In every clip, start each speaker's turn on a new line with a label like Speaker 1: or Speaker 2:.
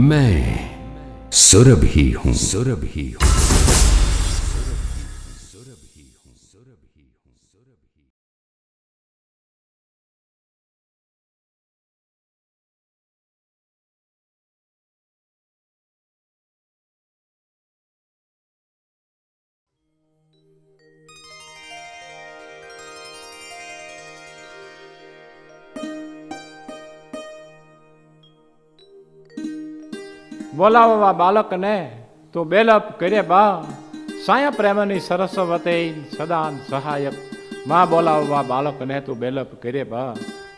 Speaker 1: मैं सुरभि हूं, सुरभि हूं।
Speaker 2: બોલાવવા બાળકને તું બેલપ કરે બા, સાયા પ્રેમની સરસ્વતી સદાન સહાયક. માં બોલાવવા બાળકને તું બેલપ કરે બા,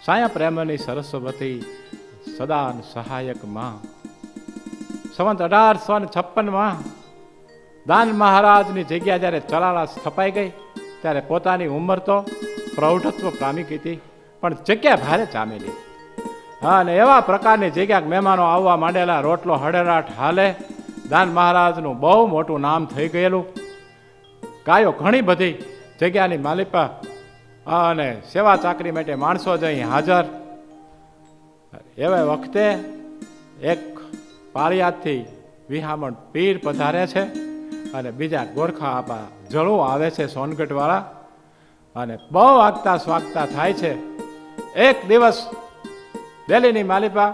Speaker 2: સાયા પ્રેમની સરસ્વતી સદાન સહાયક માં. સંવત 1856 દાન મહારાજની જગ્યા જ્યારે ચલાળા સ્થપાઈ ગઈ ત્યારે પોતાની ઉંમર તો પ્રૌઢત્વ પામી હતી, પણ જગ્યા ભારે જામેલી. હા, અને એવા પ્રકારની જગ્યા મહેમાનો આવવા માંડેલા, રોટલો હડેરાટ હાલે. દાન મહારાજનું બહુ મોટું નામ થઈ ગયેલું. ગાયો ઘણી બધી જગ્યાની માલિપા અને સેવા ચાકરી માટે માણસો જ અહીં હાજર. એવા વખતે એક પાળિયાદથી વિહામણ પીર પધારે છે અને બીજા ગોરખા આપા જળું આવે છે સોનગઢ વાળા, અને બહુ આગતા સ્વાગતા થાય છે. એક દિવસ દિલ્હીની માલિપા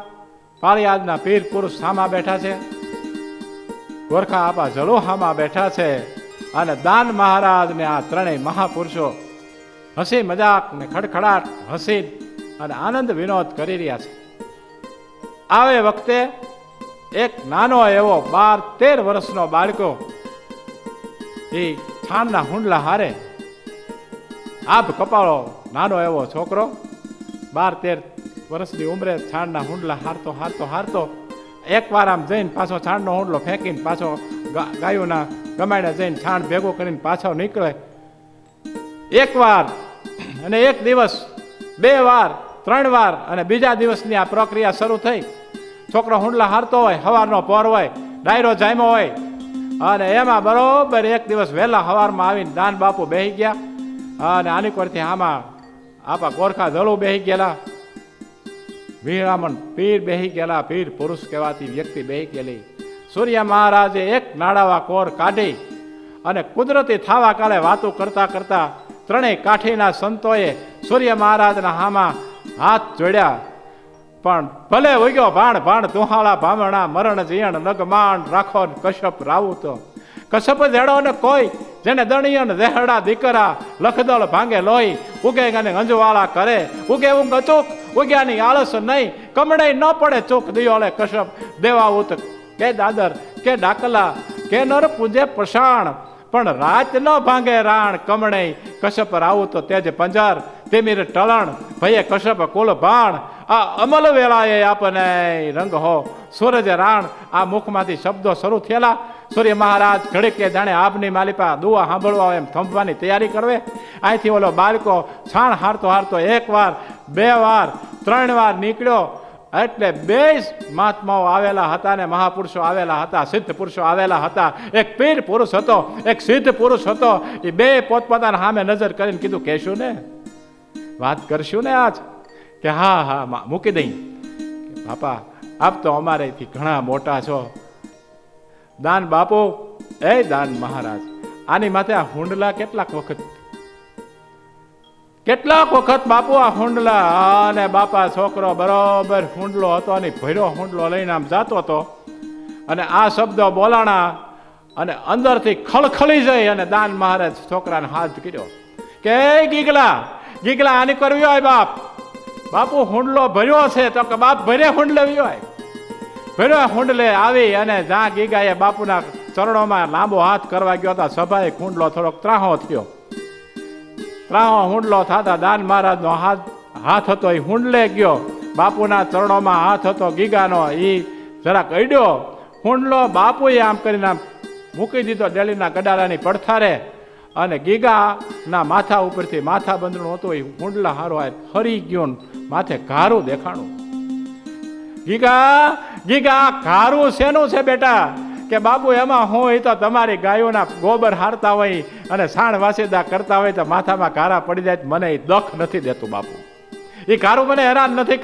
Speaker 2: પાળિયાદના પીર પુરુષ સામા બેઠા છે, ગોરખા આપા જળો હામા બેઠા છે, અને દાન મહારાજ ને આ ત્રણેય મહાપુરુષો હસી મજાક ને ખડખડાટ હસી અને આનંદ વિનોદ કરી રહ્યા છે. આવે વખતે એક નાનો એવો 12-13 વર્ષનો બાળકો એ છાણના હુંડલા હારે આભ કપાળો નાનો એવો છોકરો 12-13 વર્ષની ઉંમરે છાણના હુંડલા હારતો હારતો હારતો એકવાર આમ જઈને પાછો છાણનો હુંડલો ફેંકીને પાછો ગાયોના ગમાડે જઈને છાણ ભેગો કરીને પાછો નીકળે. એકવાર અને એક દિવસ, 2 વાર, 3 વાર, અને બીજા દિવસની આ પ્રક્રિયા શરૂ થઈ. છોકરો હુંડલા હારતો હોય, સવારનો પોર હોય, ડાયરો જામ્યો હોય, અને એમાં બરોબર એક દિવસ વહેલા સવારમાં આવીને દાન બાપુ બેસી ગયા, અને આની પરથી આમાં આપા ગોરખા દળું બેસી ગયેલા, વિરામણ પીર બેહી ગયેલા, પીર પુરુષ કહેવાતી વ્યક્તિ બેહી ગયેલી. સૂર્ય મહારાજે એક નાડાવા કોર કાઢી અને કુદરતી થાવા કાલે વાતો કરતા કરતા ત્રણેય કાઠીના સંતોએ સૂર્ય મહારાજના હામાં હાથ જોડ્યા. પણ ભલે ઉગ્યો ભાણ ભાણ દુહાળા ભામણા, મરણ જીયણ નગમાણ રાખો કશ્યપ રાવુતો. કશ્યપ જેડો ને કોઈ જેને દણિયન દેહડા દીકરા, લખદળ ભાંગે લોહી, ઉગે અને અંજવાળા કરે, ઉગે ઊંઘ અચૂક, ઉગ્યાની આળસ નહીં, કમડાઈ ન પડે ચોક દિયોળે કશ્યપ દેવાઉત. કે દાદર કે ડાકલા કે નર પૂજે પષાણ, પણ રાત ન ભાંગે રાણ કમણાઈ કશ્યપ રાવું તો તેજ પંજર, તેમીર ટળણ ભયે કશ્યપ કુલ ભાણ. આ અમલ વેળાએ આપને રંગ હો સૂરજ રાણ. આ મુખમાંથી શબ્દો શરૂ થયેલા. સૂર્ય મહારાજ ઘડીકે જાણે આભની માલિપા દુઆ સાંભળવા એમ થંભવાની તૈયારી કરવે. અહીંથી ઓલો બાળકો છાણ હારતો હારતો 1 વાર, 2 વાર, 3 વાર નીકળ્યો. એટલે 2 મહાત્માઓ આવેલા હતા ને મહાપુરુષો આવેલા હતા, સિદ્ધ પુરુષો આવેલા હતા. એક પીર પુરુષ હતો, એક સિદ્ધ પુરુષ હતો. એ 2 પોતપોતાના સામે નજર કરીને કીધું, કહેશું ને, વાત કરશું ને આજ? કે હા હા મૂકી દઈ. બાપા આપ તો અમારેથી ઘણા મોટા છો. દાન બાપુ, એ દાન મહારાજ, આની માથે આ હુંડલા કેટલાક વખત બાપુ આ હુંડલા, અને બાપા છોકરો બરોબર હુંડલો હતો અને ભર્યો હુંડલો લઈને આમ જાતો હતો, અને આ શબ્દો બોલાણા અને અંદરથી ખળખળી જઈ અને દાન મહારાજ છોકરાને હાથ કર્યો કે ગીગલા ગીગલા આની કરવી હોય બાપ, બાપુ હુંડલો ભર્યો છે. તો કે બાપ ભરે હુંડલે હોય, ભર્યો હુંડલે આવી અને જ્યાં ગીગાએ બાપુના ચરણોમાં લાંબો હાથ કરવા ગયો હતા, સભાએ હુંડલો થોડોક ત્રાહો થયો. ત્રાહો હુંડલો થતા દાન મહારાજનો હાથ હતો એ હુંડલે ગયો, બાપુના ચરણોમાં હાથ હતો ગીગાનો, એ જરાક અડ્યો. હુંડલો બાપુએ આમ કરીને મૂકી દીધો ડેલીના ગડારાની પડથારે, અને ગીગાના માથા ઉપરથી માથા બંધણું હતું એ હુંડલા હારો હરી ગયો, માથે ઘારું દેખાણું. ગીગા ગીગા ઘારું શેનું છે બેટા? કે બાપુ એમાં હું એ તો તમારી ગાયોના ગોબર હારતા હોય અને સાણ વાસીદા કરતા હોય તો માથામાં ઘારા પડી જાય, મને એ દખ નથી દેતું બાપુ. એ કારું મને હેરાન નથી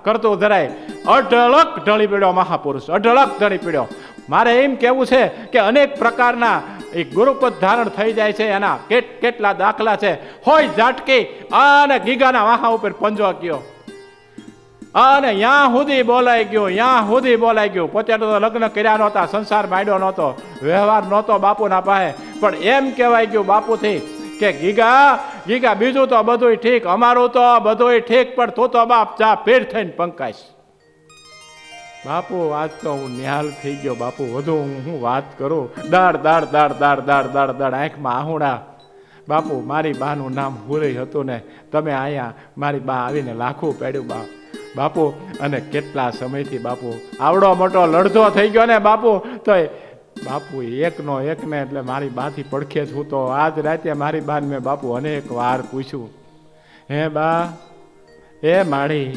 Speaker 2: કરતો જરાય. અઢળક ઢળી પડ્યો મહાપુરુષ, અઢળક ઢળી પડ્યો. મારે એમ કહેવું છે કે અનેક પ્રકારના એ ગુરુપદ ધારણ થઈ જાય છે, એના કેટલા દાખલા છે. હોય ઝાટકી અને ગીગાના વાહા ઉપર પંજો ગયો અને યાં સુધી બોલાઈ ગયું. પોતે તો લગ્ન કર્યા નહોતા, સંસાર માંડ્યો નહોતો, વ્યવહાર નહોતો બાપુના પાસે, પણ એમ કહેવાય ગયું બાપુથી કે ગીગા બીજું તો બધુંય ઠીક, અમારું તો બધુંય ઠીક, પણ તું તો બાપ ચા પેટ થઈને પંકાઈશ. બાપુ આજ તો હું નિહાલ થઈ ગયો. બાપુ વધુ હું વાત કરું, દાડ આંખમાં આહુડા. બાપુ મારી બાનું નામ હુરઈ હતું ને, તમે અહીંયા મારી બા આવીને લાખું પડ્યું બાપુ. અને કેટલા સમયથી બાપુ આવડો મોટો લડધો થઈ ગયો ને બાપુ, તો બાપુ એકનો એક ને એટલે મારી બાથી પડખે છું. તો આજ રાતે મારી બાને મેં બાપુ અનેક વાર પૂછ્યું, હે બા, એ માળી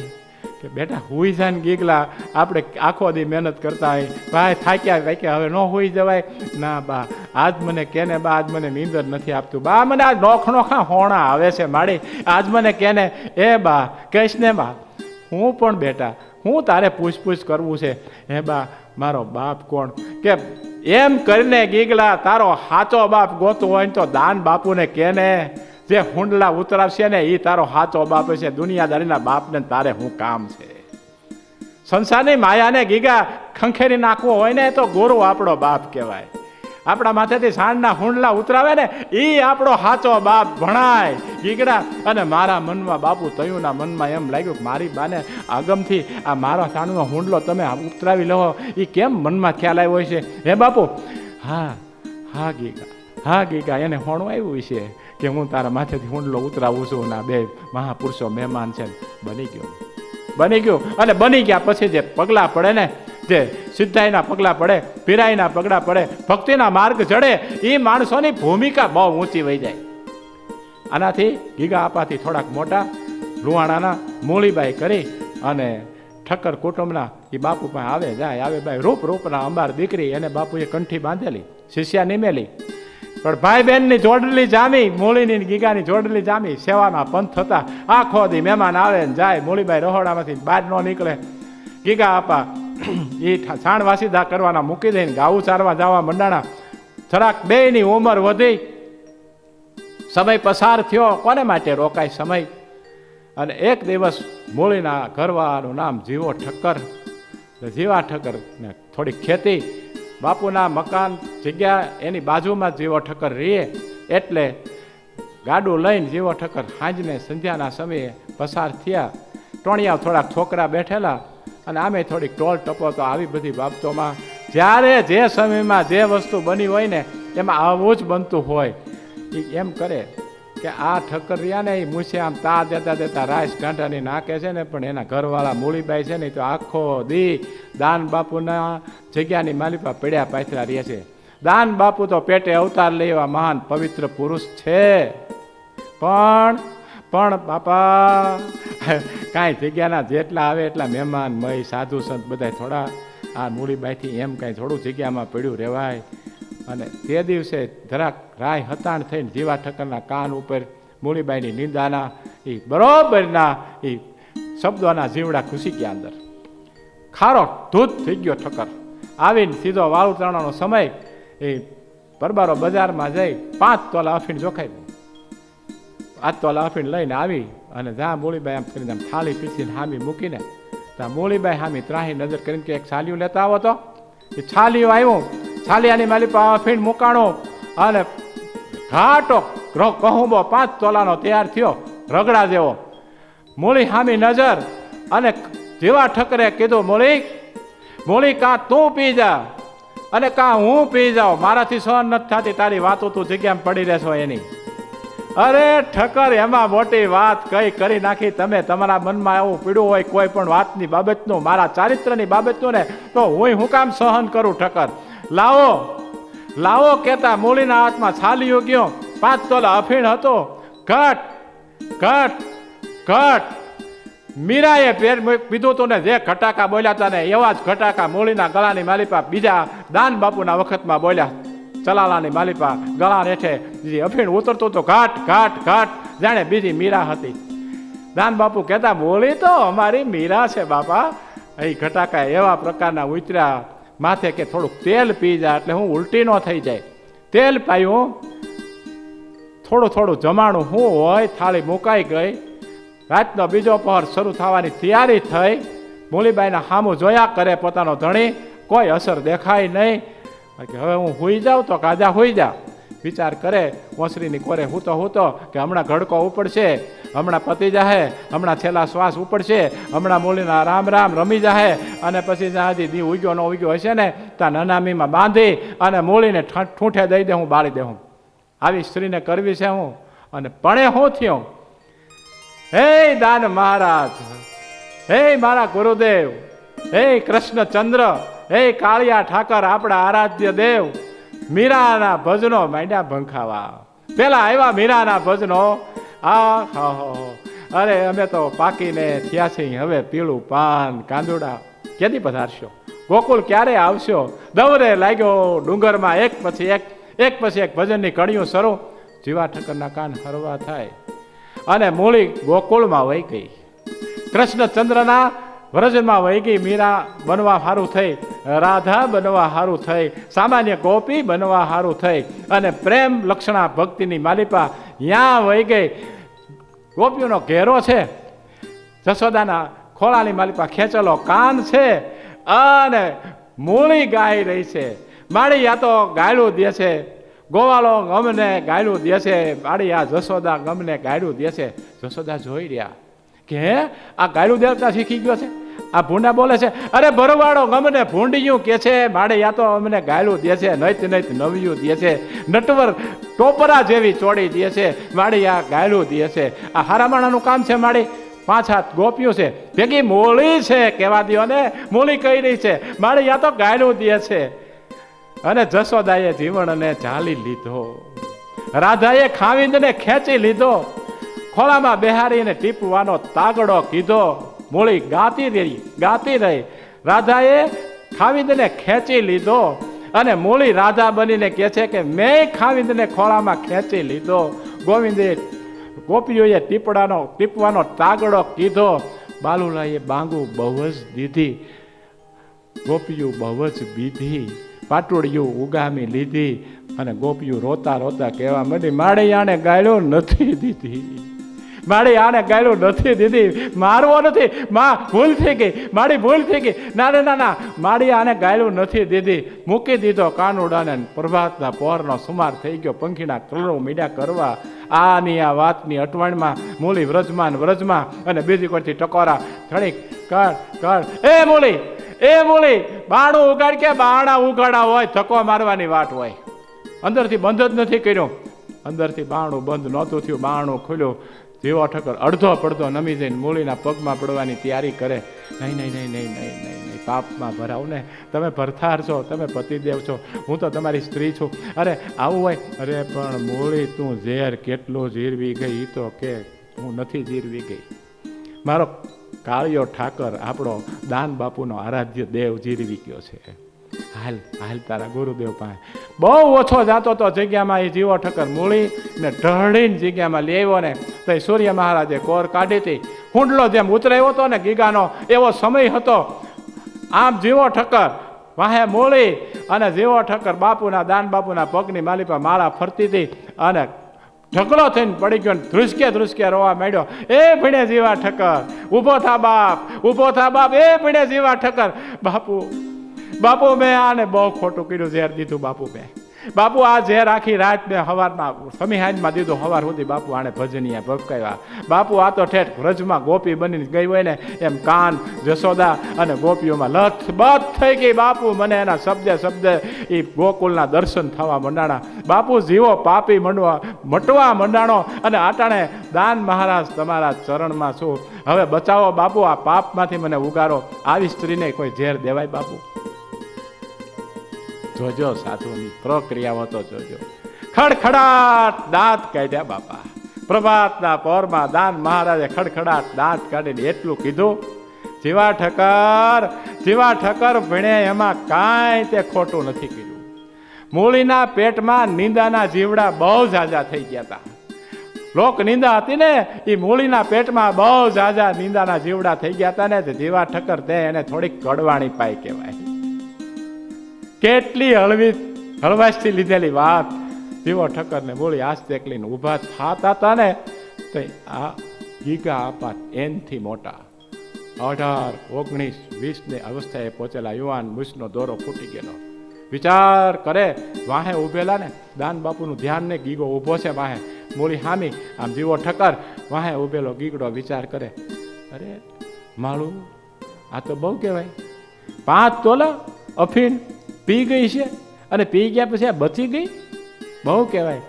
Speaker 2: કે બેટા હુઈ જાય ને ગીગલા, આપણે આખો દી મહેનત કરતા હોય, ભાઈ થાક્યા હવે ન હોઈ જવાય. ના બા આજ મને કેને બા, આજ મને નીંદર નથી આપતું બા, મને આજ નોખા હોણા આવે છે માળી, આજ મને કેને. એ બા કહીશ ને બા, હું પણ બેટા હું તારે પૂછ કરવું છે. હે બા મારો બાપ કોણ? કે એમ કરીને ગીગલા તારો સાચો બાપ ગોતું હોય ને તો દાન બાપુને કેને, જે હુંડલા ઉતરાવશે ને એ તારો સાચો બાપ છે. દુનિયાદારીના બાપને તારે શું કામ છે? સંસારની માયાને ગીગા ખંખેરી નાખવો હોય ને તો ગુરુ આપણો બાપ કહેવાય. આપણા માથેથી સાંજના હુંડલા ઉતરાવે ને એ આપણો સાચો બાપ ભણાય ગીગડા. અને મારા મનમાં બાપુ તયુંના મનમાં એમ લાગ્યું કે મારી બાને આગમથી આ મારો સાંજનો હુંડલો તમે ઉતરાવી લો, એ કેમ મનમાં ખ્યાલ આવ્યો હોય છે? હે બાપુ, હા ગીગા એને હોણું આવ્યું છે કે હું તારા માથેથી હુંડલો ઉતરાવું છું. ના બે મહાપુરુષો મહેમાન છે. બની ગયું અને બની ગયા પછી જે પગલાં પડે ને, જે સિદ્ધાઈના પગલાં પડે, પીરાઈના પગલાં પડે, ભક્તિના માર્ગ ચડે, એ માણસોની ભૂમિકા બહુ ઊંચી વહી જાય. આનાથી ગીગા આપાથી થોડાક મોટા લુહાણાના મૂળીબાઈ કરી અને ઠક્કર કુટુંબના એ બાપુ પાસે આવે બાઈ રૂપના અંબાર દીકરી, એને બાપુએ કંઠી બાંધેલી, શિષ્યા નિમેલી. પણ ભાઈ બહેનની જોડલી જામી, મૂળીની ગીગાની જોડલી જામી, સેવાના પંથ થતા આખો દી મહેમાન આવે ને જાય, મૂળીબાઈ રહોડામાંથી બહાર ન નીકળે. ગીગા આપા એ છાણ વાસીદા કરવાના મૂકી દઈને ગાવું ચારવા જવા મંડાણા. થોડાક બેયની ઉંમર વધી, સમય પસાર થયો, કોને માટે રોકાય સમય? અને એક દિવસ મૂળીના ઘરવાળાનું નામ જીવો ઠક્કર. જીવા ઠક્કર ને થોડીક ખેતી, બાપુના મકાન જગ્યા એની બાજુમાં જીવો ઠક્કર રહીએ, એટલે ગાડું લઈને જીવો ઠક્કર સાંજને સંધ્યાના સમયે પસાર થયા. ટોણિયા થોડાક છોકરા બેઠેલા અને આમે થોડીક ટોલ ટપો. તો આવી બધી બાબતોમાં જ્યારે જે સમયમાં જે વસ્તુ બની હોય ને એમાં આવું જ બનતું હોય. એ એમ કરે કે આ ઠક્કર રહ્યા ને એ મૂછે આમ તા દેતા રાઈસ ગાંઠાની નાખે છે ને, પણ એના ઘરવાળા મૂળીબાઈ છે ને તો આખો દી દાન બાપુના જગ્યાની માલિપા પડ્યા પાથરા રહે છે. દાન બાપુ તો પેટે અવતાર લઈ એવા મહાન પવિત્ર પુરુષ છે, પણ બાપા કાંઈ જગ્યાના જેટલા આવે એટલા મહેમાન મય સાધુ સંત બધા થોડા આ મૂળીબાઈથી એમ કાંઈ થોડું જગ્યામાં પડ્યું રહેવાય. અને તે દિવસે જરાક રાય હતાણ થઈને જીવા ઠક્કરના કાન ઉપર મૂળીબાઈની નિંદાના એ બરોબરના એ શબ્દોના જીવડા ઘૂસી ગયા અંદર. ખારો ધૂત થઈ ગયો ઠક્કર. આવીને સીધો વાળું તરણાનો સમય એ પરબારો બજારમાં જઈ 5 તોલા અફીણ જોખાઈ, 5 તોલા અફીણ લઈને આવી અને જ્યાં મૂળીબાઈ આમ કરીને થાળી પીસીને હામી મૂકીને ત્યાં મૂળીબાઈ હામી ત્રાહી નજર કરીને કે એક છાલિયું લેતા આવો. તો એ છાલિયું આવ્યું, છાલિયાની માલી પા અફીણ મૂકાણો અને ઘાટો કહુંબો 5 તોલાનો તૈયાર થયો, રગડા જેવો. મૂળી હામી નજર અને જેવા ઠક્કરે કીધું, મૂળી કાં તું પી જા અને કાં હું પી જાઉં, મારાથી સહન નથી થતી તારી વાતો તું જગ્યામાં પડી રહેશો એની. અરે ઠક્કર એમાં મોટી વાત કઈ કરી નાખી તમે. તમારા મનમાં એવું પીડ્યું હોય કોઈ પણ વાતની બાબતનું, મારા ચારિત્રની બાબતનું ને, તો હું કામ સહન કરું ઠક્કર? લાવો કહેતા મૂળીના હાથમાં છાલિયું ગયો, 5 તોલા અફીણ હતો. ઘટ મીરાએ પેર પીધું તું ને જે ઘટાકા બોલ્યા હતા ને એવા જ ઘટાકા મૂળીના ગળાની માલિપા બીજા દાન બાપુના વખતમાં બોલ્યા. ચલાલાની માલિપા ગળા હેઠે જે અફીણ ઉતરતું તો ઘાટ જાણે બીજી મીરા હતી. દાન બાપુ કહેતા બોલી તો અમારી મીરા છે બાપા. અહીં ઘટાકા એવા પ્રકારના ઉતર્યા માથે કે થોડુંક તેલ પી જા એટલે હું ઉલટી ન થઈ જાય. તેલ પાયું, થોડું થોડું જમાણું શું હોય, થાળી મુકાઈ ગઈ. રાતનો બીજો પહર શરૂ થવાની તૈયારી થઈ. મૂલીબાઈના સામું જોયા કરે પોતાનો ધણી, કોઈ અસર દેખાય નહીં. કે હવે હું હુઈ જાઉં તો કાજા હુઈ જા. વિચાર કરે ઓસરીની કોરે હૂતો કે હમણાં ઘડકો ઉપડશે, હમણાં પતી જાહે, હમણાં છેલ્લા શ્વાસ ઉપડશે, હમણાં મૂલીના રામ રામ રમી જાહે અને પછી જ્યાં હજી દી ઉગ્યો ન ઉગ્યો હશે ને ત્યાં નનામીમાં બાંધી અને મૂલીને ઠૂંઠે દઈ દે, હું બાળી દે હું. આવી સ્ત્રીને કરવી છે હું. અને પણ શું થયું? હે દાન મહારાજ, હે મારા ગુરુદેવ, હે કૃષ્ણચંદ્ર, હે કાળિયા ઠાકર, આપણા આરાધ્ય દેવ, મીરાના ભજનો માંડ્યા ભંખાવા. પેલા આવ્યા મીરાના ભજનો. અરે અમે તો પાકીને થયા છીએ હવે પીળું પાન કાંદુડા, ક્યાંથી પધારશો? ગોકુળ ક્યારે આવશો? દવરે લાગ્યો ડુંગરમાં એક પછી એક ભજનની કણીઓ શરૂ. જીવા ઠક્કરના કાન હરવા થાય અને મૂળી ગોકુળમાં વહી ગઈ. કૃષ્ણચંદ્રના વ્રજમાં વહી ગઈ. મીરા બનવા સારું થઈ, રાધા બનવા સારું થઈ, સામાન્ય ગોપી બનવા સારું થઈ અને પ્રેમ લક્ષણા ભક્તિની માલિપા ત્યાં વહી ગઈ. ગોપીઓનો ઘેરો છે, જશોદાના ખોળાની માલિપા ખેંચેલો કાન છે અને મૂળી ગાઈ રહી છે. માળી આ તો ગાયલું દે છે, ગોવાળો ગમને ગાયલું દે છે, માળી આ જશોદા ગમને ગાયલું દે છે. જશોદા જોઈ રહ્યા કે આ ગાયલું દેવતા શીખી ગયો છે, આ ભૂંડા બોલે છે. અરે ભરવાડો ગમને ભૂંડિયું કે છે, માડે યા તો અમને ગાયલું દે છે, નૈત નવિયું દે છે, નટવર ટોપરા જેવી ચોડી દે છે, માડી આ ગાયલું દે છે. આ હારામાણાનું કામ છે. માડી 5-7 ગોપીઓ છે, ભેગી મૂળી છે, કહેવા દો ને, મૂળી કહી રહી છે, માડી યા તો ગાયલું દે છે. અને જશોદાએ જીવણને ઝાલી લીધો, રાધાએ ખાવિંદને ખેંચી લીધો, ખોળામાં બેહારીને ટીપવાનો તાગડો કીધો. મૂળી ગાતી રહી. રાધાએ ખાવિંદને ખેંચી લીધો અને મૂળી રાધા બનીને કહે છે કે મેં ખાવિંદને ખોળામાં ખેંચી લીધો. ગોપીઓએ ટીપવાનો તાગડો કીધો. બાલુલાએ બાંગુ બહુ જ દીધી, ગોપીઓ બહુ જ બીધી, પાટોળિયું ઉગામી લીધી અને ગોપીઓ રોતા રોતા કહેવા માંડી, માડી આને ગાયલો નથી દીધી, માડી આને ગાયલું નથી દીધી, મારવો નથી, માં ભૂલ થઈ ગઈ, માડી ભૂલ થઈ ગઈ, ના, માડી આને ગાયલું નથી દીધી. મૂકી દીધો કાનુડાને. પ્રભાતના પહોરનો સુમાર થઈ ગયો, પંખીના કલરો મીડ્યા કરવા. આની આ વાતની અટવણમાં મૂળી વ્રજમાં અને બીજી કોઈથી ટકોરા ઘણી કર એ મૂળી બાણું ઉગાડ કે બાણા ઉગાડા હોય, ધક્કો મારવાની વાટ હોય. અંદરથી બંધ જ નથી કર્યો, અંદરથી બાણું બંધ નહોતું થયું, બાણું ખુલ્યું. જીવો ઠક્કર અડધો પડધો નમી જઈને મૂળીના પગમાં પડવાની તૈયારી કરે. નહીં, પાપમાં ભરાવ ને, તમે ભરથાર છો, તમે પતિદેવ છો, હું તો તમારી સ્ત્રી છું. અરે આવું હોય. અરે પણ મૂળી તું ઝેર કેટલું જીરવી ગઈ, એ તો કે હું નથી જીરવી ગઈ. મારો કાળિયો ઠાકર, આપણો દાન બાપુનો આરાધ્ય દેવ જીરવી ગયો છે. હાલ તારા ગુરુદેવ પાસે. બહુ ઓછો જાતો તો જગ્યામાં એ જીવો ઠક્કર મૂળી ને ઢળીને જગ્યામાં લઈ આવ્યો ને તો સૂર્ય મહારાજે કોર કાઢી હતી. હુંડલો જેમ ઉતરાયો હતો ને ગીગાનો, એવો સમય હતો. આમ જીવો ઠક્કર વાહે મૂળી અને જીવો ઠક્કર બાપુના દાન બાપુના પગની માલિપા માળા ફરતી હતી અને ઢગલો થઈને પડી ગયો, ધ્રુસકે રોવા માંડ્યો. એ ભીણે જીવા ઠક્કર, ઊભો થા બાપ, એ ભીણે જીવા ઠક્કર. બાપુ મેં આને બહુ ખોટું કર્યું, ઝેર દીધું બાપુ આ ઝેર આખી રાત મેં સવારમાં સમીહાજમાં દીધું, સવાર સુધી બાપુ આને ભજનિયા ભટકાવ્યા. બાપુ આ તો ઠેઠ વ્રજમાં ગોપી બનીને ગઈ હોય ને એમ કાન જશોદા અને ગોપીઓમાં લથબથ થઈ ગઈ. બાપુ મને એના શબ્દે એ ગોકુલના દર્શન થવા મંડાણા. બાપુ જીવો પાપી મટવા મંડાણો અને આટાણે દાન મહારાજ તમારા ચરણમાં છું, હવે બચાવો બાપુ, આ પાપમાંથી મને ઉગારો. આવી સ્ત્રીને કોઈ ઝેર દેવાય બાપુ? જોજો સાધુની પ્રક્રિયાઓ તો જોજો. ખડખડાટ દાંત કાઢ્યા બાપા. પ્રભાતના પહોરમાં દાન મહારાજે ખડખડાટ દાંત કાઢીને એટલું કીધું, જીવા ઠક્કર ભણે એમાં કાંઈ તે ખોટું નથી કીધું. મૂળીના પેટમાં નીંદાના જીવડા બહુ ઝાઝા થઈ ગયા હતા. લોક નિંદા હતી ને એ મૂળીના પેટમાં બહુ ઝાઝા નિંદાના જીવડા થઈ ગયા હતા ને તે જીવા ઠક્કર તે એને થોડીક કડવાણી પાઈ કહેવાય. કેટલી હળવાશથી લીધેલી વાત. જીવો ઠક્કર ને મૂળી આસ્તે એકલીને ઊભા થતા હતા ને તો આ ગીગા આપા એનથી મોટા 18, 19, 20 ની અવસ્થાએ પહોંચેલા યુવાન મૂછનો દોરો ફૂટી ગયેલો. વિચાર કરે વાહે ઉભેલા ને દાન બાપુનું ધ્યાન ને ગીગો ઊભો છે વાહે, મૂળી હામી, આમ જીવો ઠક્કર વાહે ઉભેલો ગીગડો વિચાર કરે, અરે માળું આ તો બહુ કહેવાય, 5 તોલા અફીણ પી ગઈ છે અને પી ગયા પછી આ બચી ગઈ, બહુ કહેવાય.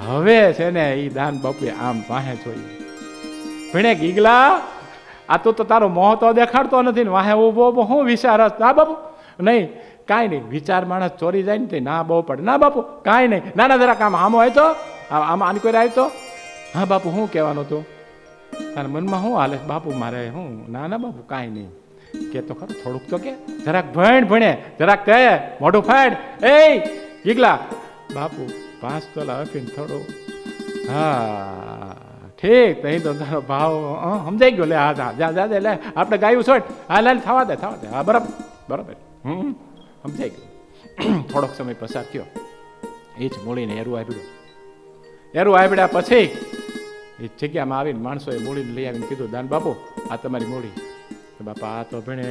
Speaker 2: હવે છે ને એ દાન બાપુએ આમ વાહે જોયું, ભણે ગીગલા આ તો તારો મોહ તો દેખાડતો નથી ને વાહે ઉભો હું વિચારસ. ના બાપુ નહીં, કાંઈ નહીં, વિચાર માણસ ચોરી જાય ને તે ના બહુ પડે. ના બાપુ કાંઈ નહીં, નાના જરાક આમ આમો આવ્યો તો આમ આની કોઈ આવ્યો તો. હા બાપુ શું કહેવાનું હતું તારા મનમાં શું હાલે બાપુ મારે હું? ના ના બાપુ કાંઈ નહીં, કે તો ખરું થોડુંક તો કે જરાક ભણે જરાક કહે મોઢું ફાડ. એ ગીગલા બાપુ 5 તોલા અફીણ થોડું. હા ઠીક, નહીં તો તારો ભાવ સમજાઈ ગયો. લે હા જા જા લે આપણે ગાયું છોડ. હા લે થવા દે. હા બરાબર બરાબર, સમજાઈ ગયું. થોડોક સમય પસાર થયો, એ જ મૂળીને એરું આવ્યા પછી એ જગ્યામાં આવીને માણસોએ મૂળીને લઈ આવીને કીધું, દાન બાપુ આ તમારી મૂળી. બાપા આ તો ભણે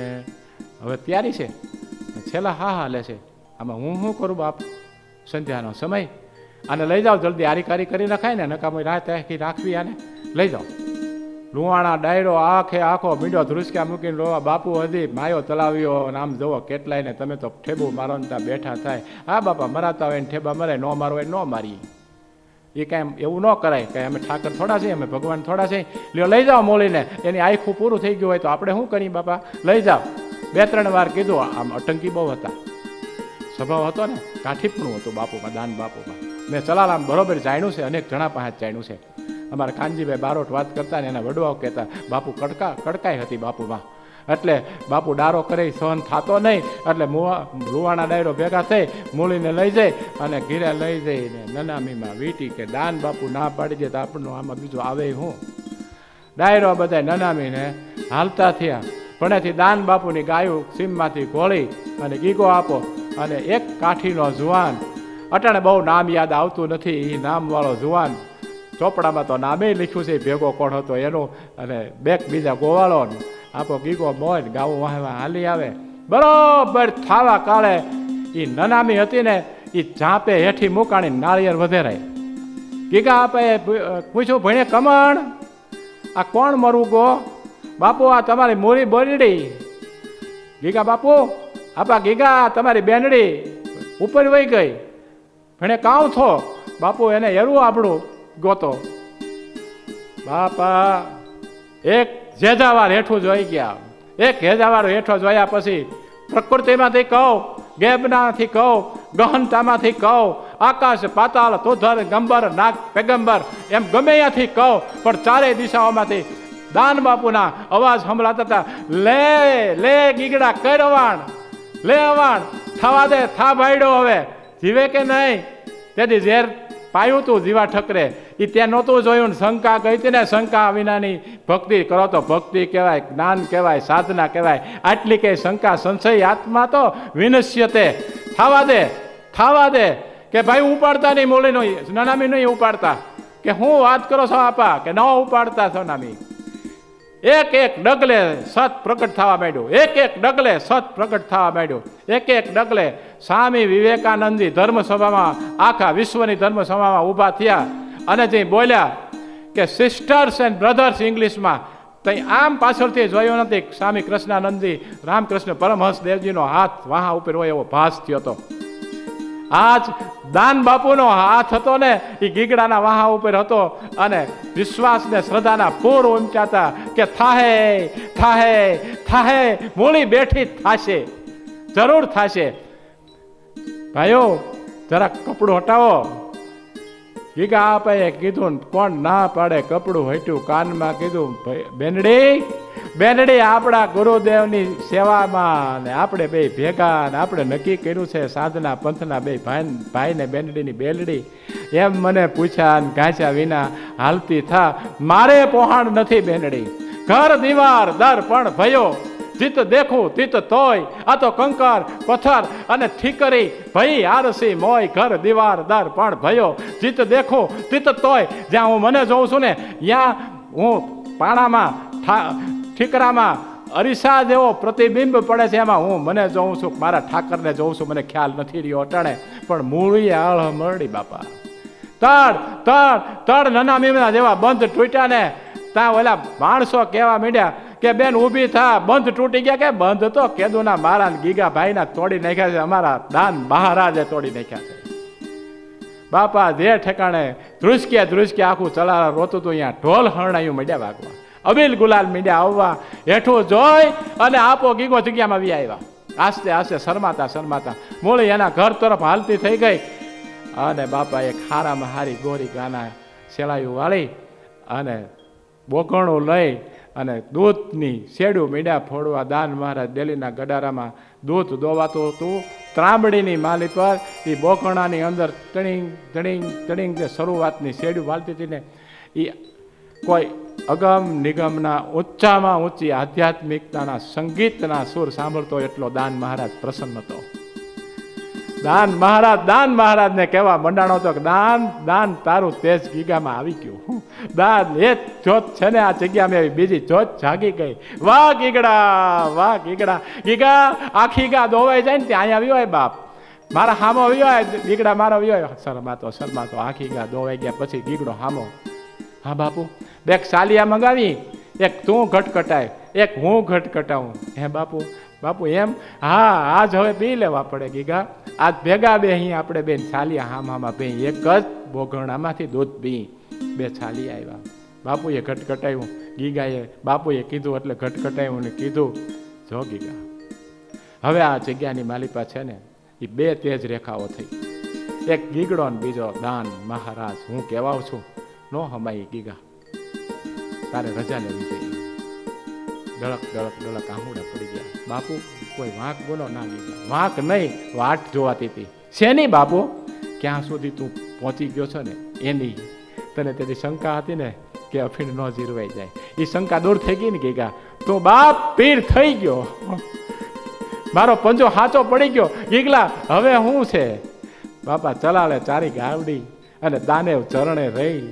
Speaker 2: હવે તૈયારી છે, છેલ્લા હા લે છે, આમાં હું શું કરું બાપ? સંધ્યાનો સમય, આને લઈ જાઓ જલ્દી, આરી કરી રખાય ને નકામી રાત રાખવી, આને લઈ જાઓ. લુવાણા ડાયરો આખો મીંડો ધ્રુસકા મૂકીને રોવા. બાપુ હજી માયો તલાવ્યો, આમ જુઓ કેટલાય ને તમે તો ઠેબુ મારો ને ત્યાં બેઠા થાય. હા બાપા મરાતા હોય ને ઠેબા મરે, ન મારો હોય ન મારી. એ કાંઈ એવું ન કરાય, કાંઈ અમે ઠાકર થોડા છીએ, અમે ભગવાન થોડા છીએ. લ્યો લઈ જાઓ મોલીને, એની આખું પૂરું થઈ ગયું હોય તો આપણે શું કરીએ બાપા? લઈ જાઓ. 2-3 વાર કીધું. આમ અટંકી બહુ હતા, સ્વભાવ હતો ને, કાઠીપણું હતું બાપુમાં, દાન બાપુમાં. મેં ચલાલામ બરોબર જાણ્યું છે, અનેક જણા પાસે જાણ્યું છે. અમારા કાનજીભાઈ બારોટ વાત કરતા ને એના વડવાઓ કહેતા બાપુ કડકાઈ હતી બાપુમાં. એટલે બાપુ ડારો કરે સહન થતો નહીં, એટલે લુવાણા ડાયરો ભેગા થઈ મૂળીને લઈ જાય અને ઘીરે લઈ જઈને નનામીમાં વીટી કે દાન બાપુ ના પાડી દે તો આપણને આમાં બીજું આવે હું? ડાયરો બધા નનામીને હાલતા થયા. ભણેથી દાન બાપુની ગાયું સીમમાંથી ઘોળી અને ગીગો આપો અને એક કાઠીનો જુવાન, અટાણે બહુ નામ યાદ આવતું નથી, એ નામવાળો જુવાન, ચોપડામાં તો નામે લખ્યું છે ભેગો કોણ હતો એનું, અને બેક બીજા ગોવાળો આપો ગીગો મોજ ગાવું વાહવા હાલી આવે. બરોબર થાવા કાળે એ નનામી હતી ને એ ઝાંપે હેઠી મૂકાણી નાળિયેર વધેરાય. ગીગા આપે પૂછ્યું, ભણે કમણ આ કોણ મરવું ગો? બાપુ આ તમારી મૂરી બોરડી. ગીગા બાપુ આપા ગીગા તમારી બેનડી ઉપર વહી ગઈ. ભણે કાઉ થો? બાપુ એને એરું આપણું ગોતો. બાપા એક હેજાવાર હેઠું જોઈ ગયા. એક હેજાવાર હેઠો જોયા પછી પ્રકૃતિમાંથી કહું, ગેબનાથી કહું, ગહનતામાંથી કહું, આકાશ પાતાળ તોધર ગંબર નાગ પેગંબર એમ ગમે ત્યાંથી કહું, પણ ચારેય દિશાઓમાંથી દાન બાપુના અવાજ સંભળાતા હતા. લે લે ગીગડા કર અવાણ, લે અવાણ, થવા દે, થા ભાઈડો હવે જીવે કે નહીં. તેથી ઝેર પાયું તું જીવા ઠકરે, એ ત્યાં નહોતું જોયું. શંકા ગઈ હતી ને, શંકા વિનાની ભક્તિ કરો તો ભક્તિ કહેવાય, જ્ઞાન કહેવાય, સાધના કહેવાય. આટલી કઈ શંકા સંશય આત્મા તો વિનશ્યતે. થવા દે કે ભાઈ ઉપાડતા નહીં, મૂળીનો નનામી નહીં ઉપાડતા, કે હું વાત કરો છો આપા કે ન ઉપાડતા સોનામી. એક ડગલે સત પ્રગટ થવા માંડ્યું, એક ડગલે સત પ્રગટ થવા માંડ્યું. એક ડગલે સ્વામી વિવેકાનંદજી ધર્મસભામાં, આખા વિશ્વની ધર્મસભામાં ઊભા થયા અને જે બોલ્યા કે સિસ્ટર્સ એન્ડ બ્રધર્સ ઇંગ્લિશમાં. તઈ આમ પાછળથી જોયો નથી. સ્વામી કૃષ્ણાનંદજી, રામકૃષ્ણ પરમહંસ દેવજીનો હાથ વહા ઉપર હોય એવો ભાસ થયો હતો. આજ દાન બાપુનો હાથ હતો ને એ ગીગડાના વાહા ઉપર હતો અને વિશ્વાસ ને શ્રદ્ધાના પૂર ઉમચાતા કે થાહે મૂળી બેઠી થશે, જરૂર થશે. ભાઈઓ જરાક કપડું હટાવો. ગીગા આપાએ કીધું ને કોણ ના પાડે, કપડું હટ્યું કાનમાં, કીધું બેનડી બેનડી આપણા ગુરુદેવની સેવામાં ને આપણે બે ભેગા ને આપણે નક્કી કર્યું છે સાધના પંથના બે ભાઈ ને બેનડીની બેલડી એમ મને પૂછ્યા ને ગાંચ્યા વિના હાલતી થા, મારે પોહાણ નથી બેનડી, ઘર દીવાર દર પણ ભયો, જીત દેખું તીત તોય, આ તો કંકર પથ્થર અને ઠીકરી ભઈ આરસી મોય, ઘર દીવાર દર પણ ભયો, જીત દેખું તીત તોય. જ્યાં હું મને જોઉં છું ને ત્યાં હું પાણામાં ઠીકરામાં અરીસા જેવો પ્રતિબિંબ પડે છે, એમાં હું મને જોઉં છું, મારા ઠાકરને જોઉં છું, મને ખ્યાલ નથી રહ્યો અટાણે, પણ મૂળીએ આળ મરડી બાપા. તડ તડ તડ નાના મીમના જેવા બંધ તૂટ્યા ને ત્યાં ઓલા માણસો કહેવા માંડ્યા કે બેન ઊભી થા, બંધ તૂટી ગયા. કે બંધ તો કેદુના મારા ગીગા ભાઈના તોડી નાખ્યા છે, અમારા દાન મહારાજે તોડી નાખ્યા છે બાપા. જે ઠેકાણે ધ્રુસકે આખું ચલારા રોતું હતું, અહીંયા ઢોલ હરણાયું મીડ્યા વાગવા, અબીલ ગુલાલ મીડ્યા આવવા, હેઠું જોઈ અને આપો ગીગો જગ્યામાં વી આવ્યા. આસ્તે આસ્તે શરમાતા મૂળી એના ઘર તરફ હાલતી થઈ ગઈ. અને બાપા એક હારામાં હારી ગોરી ગાના સેલાયું વાળી અને બોકણું લઈ અને દૂધની શેડું મીડા ફોડવા દાન મહારાજ ડેલીના ગડારામાં દૂધ દોવાતું હતું. ત્રાંબડીની માલી પર એ બોકણાની અંદર તણીંગ જે શરૂઆતની શેડું વાળતી હતી ને, એ કોઈ અગમ નિગમના ઊંચામાં ઊંચી આધ્યાત્મિકતાના સંગીતના સુર સાંભળતો એટલો દાન મહારાજ પ્રસન્ન હતો. દાન મહારાજને કહેવા મંડાણો હતો કે દાન તારું તેજ ગીગામાં આવી ગયું. દાન એ જોત છે ને આ જગ્યામાં એવી બીજી જોત જાગી ગઈ. વાહ ગીગડા ગીગા આખી ગા દોવાઈ જાય ને ત્યાં અહીંયા આવ્યો હોય બાપ, મારા હામો આવ્યો હોય ગીગડા, મારો આવ્યો હોય શરમાતો આખી ગા દોવાઈ ગયા. પછી ગીગડો હામો, હા બાપુ બે સાલિયા મંગાવી, એક તું ઘટકટાય એક હું ઘટકટાવું. હે બાપુ એમ, હા આજ હવે પી લેવા પડે ગીગા, આજ ભેગા બે અહીં આપણે બેન છાલિયા હામામાં બે એક જ બોગણામાંથી દૂધ પી. બે છાલિયા આવ્યા, બાપુએ ઘટઘટાવ્યું, ગીગાએ બાપુએ કીધું એટલે ઘટઘટાવ્યું ને કીધું જો ગીગા હવે આ જગ્યાની માલિપા છે ને એ બે તેજ રેખાઓ થઈ, એક ગીગડો ને બીજો દાન મહારાજ. હું કહેવાઉં છું નો હમાઈ ગીગા, તારે રજા લેવી જોઈએ. ડળક આહુડા પડી ગયા. બાપુ કોઈ વાંક બોલો ના ગીગા, વાંક નહીં વાટ જોવાતી હતી. શેની બાપુ? ક્યાં સુધી તું પહોંચી ગયો છો ને એની. તને તેથી શંકા હતી ને કે અફીણ ન જીરવાઈ જાય, એ શંકા દૂર થઈ ગઈ ને ગીગા. તું બાપ પીર થઈ ગયો, મારો પંજો હાચો પડી ગયો ગીગલા. હવે શું છે બાપા? ચલાલે ચારી ગાવડી અને દાનેવ ચરણે રહી.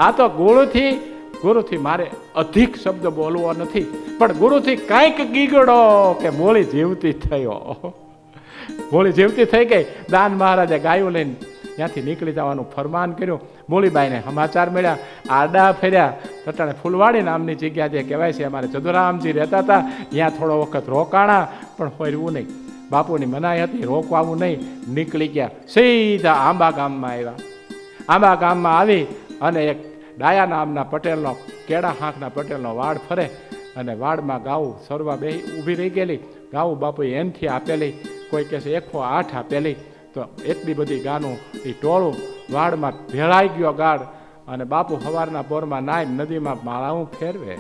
Speaker 2: આ તો ગુરુથી મારે અધિક શબ્દ બોલવો નથી, પણ ગુરુથી કાંઈક ગીગડો કે મોળી જીવતી થઈ ગઈ. દાન મહારાજે ગાયું લઈને ત્યાંથી નીકળી જવાનું ફરમાન કર્યું. મૂળીબાઈને સમાચાર મળ્યા, આડા ફેર્યા. તટાણે ફૂલવાડી નામની જગ્યા જે કહેવાય છે, અમારે જદુરામજી રહેતા હતા, ત્યાં થોડો વખત રોકાણા, પણ હોરવું નહીં. બાપુની મનાઈ હતી, રોકવાવું નહીં. નીકળી ગયા, સીધા આંબા ગામમાં આવ્યા. આંબા ગામમાં આવી અને એક ડાયા નામના પટેલનો, કેળા હાંકના પટેલનો વાડ ફરે અને વાડમાં ગાવું સરવા બે ઊભી રહી ગયેલી. ગાવું બાપુએ એનથી આપેલી, કોઈ કહે છે 108 આપેલી. તો એટલી બધી ગાનું એ ટોળું વાડમાં ભેળાઈ ગયો ગાડ. અને બાપુ સવારના પોરમાં નાય નદીમાં માળાવું ફેરવે.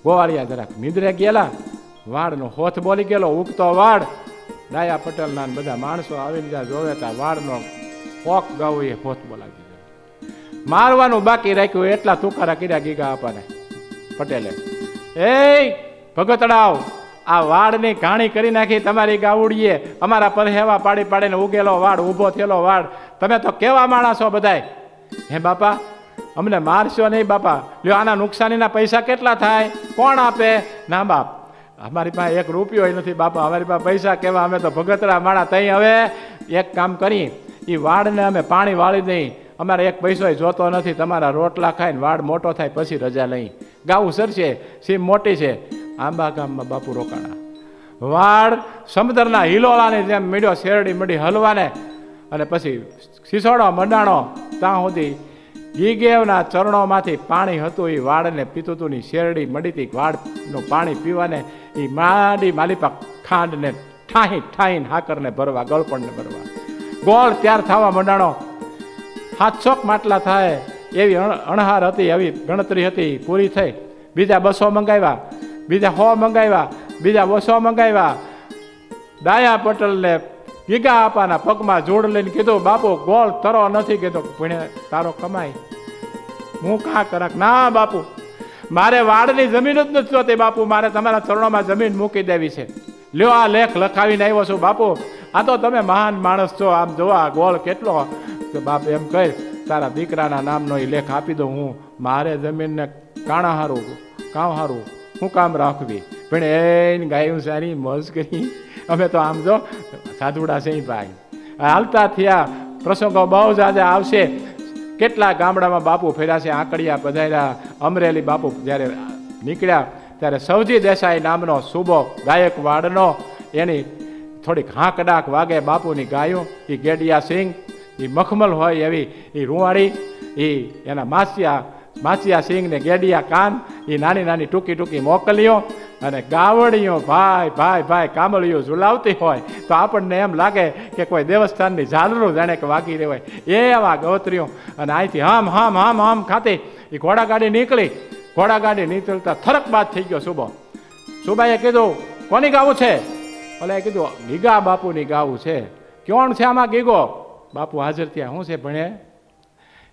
Speaker 2: ગોવાળિયા જરાક નિંદ્રે ગયેલા, વાડનો હોથ બોલી ગયેલો, ઉગતો વાડ. ડાયા પટેલના બધા માણસો આવીને જ્યાં જોવે ત્યાં વાડનો પોક ગાવું એ હોથ બોલાવી દીધો. મારવાનું બાકી રાખ્યું એટલા તુકારા કર્યા ગીગા આપાને પટેલે. એ ભગતડાવ, આ વાડની ઘાણી કરી નાખી તમારી ગાવડીએ. અમારા પરહેવા પાડી પાડીને ઉગેલો વાડ, ઊભો થયેલો વાડ. તમે તો કેવા માણસો બધાય. હે બાપા અમને મારશો નહીં બાપા. લ્યો આના નુકસાનીના પૈસા કેટલા થાય? કોણ આપે? ના બાપ અમારી પાસે 1 રૂપિયો નથી બાપા, અમારી પાસે પૈસા કેવા, અમે તો ભગતડા માણા. તઈ હવે એક કામ કરી, એ વાડને અમે પાણી વાળી દઈ, અમારે 1 પૈસો જોતો નથી. તમારા રોટલા ખાઈને વાડ મોટો થાય પછી રજા લઈ. ગાવું સરશે, સીમ મોટી છે. આંબા ગામમાં બાપુ રોકાણા. વાડ સમુદ્રના હિલોળાની જેમ મીડ્યો, શેરડી મડી હલવાને. અને પછી સિસોડો મંડાણો ત્યાં સુધી ગીગેવના ચરણોમાંથી પાણી હતું એ વાડને પીતું હતું. ની શેરડી મડી હતી, વાડનું પાણી પીવાને એ માલિપા ખાંડને ઠાહીને હાકરને ભરવા, ગળપણને ભરવા. ગોળ તૈયાર થવા મંડાણો. 700 માટલા થાય એવી અણહાર હતી, એવી ગણતરી હતી, પૂરી થઈ. બીજા 200 મંગાવ્યા, બીજા 100 મંગાવ્યા, બીજા 200 મંગાવ્યા. ડાયા પટેલને ગીગા આપાના પગમાં જોડ લઈને કીધું, બાપુ ગોળ તરો નથી. કીધું, ભણે તારો કમાય, હું કાં કરાક. ના બાપુ, મારે વાડની જમીન જ નથી જોતી બાપુ, મારે તમારા ચરણોમાં જમીન મૂકી દેવી છે. લ્યો આ લેખ લખાવીને આવ્યો છું બાપુ, આ તો તમે મહાન માણસ છો, આમ જોવા ગોળ કેટલો. કે બાપ એમ કહે, તારા દીકરાના નામનો એ લેખ આપી દઉં હું, મારે જમીનને કાણા હારું કામ હારું હું કામ રાખવી. પણ એને ગાયું સારી મોજ કરી. અમે તો આમ જો સાધુડા છે ભાઈ, હાલતા થયા. પ્રસંગો બહુ જ આજે આવશે. કેટલા ગામડામાં બાપુ ફેર્યા છે, આંકડિયા પધાર્યા. અમરેલી બાપુ જ્યારે નીકળ્યા ત્યારે સવજી દેસાઈ નામનો સુબો ગાયકવાડનો, એની થોડીક હાંકડાક વાગે બાપુની ગાયો. એ ગેડિયા સિંહ, એ મખમલ હોય એવી એ રૂવાડી, એ એના માસિયા સિંહ ને ગેડિયા કાન, એ નાની નાની ટૂંકી ટૂંકી મોકલીઓ અને ગાવડીઓ ભાઈ ભાઈ ભાઈ કામળીઓ ઝુલાવતી હોય તો આપણને એમ લાગે કે કોઈ દેવસ્થાનની ઝાલરું જાણે કે વાગી રહેવાય એવા ગોત્રીઓ. અને અહીંથી હામ હામ હામ હામ ખાતી એ ઘોડાગાડી નીકળી. ઘોડાગાડી નીકળતા થરક બાદ થઈ ગયો સુબો. સુબાએ કીધું, કોની ગાવું છે? ઓલે કીધું, ગીગા બાપુની ગાવું છે. કોણ છે આમાં ગીગો? બાપુ હાજર થયા. શું છે ભણે?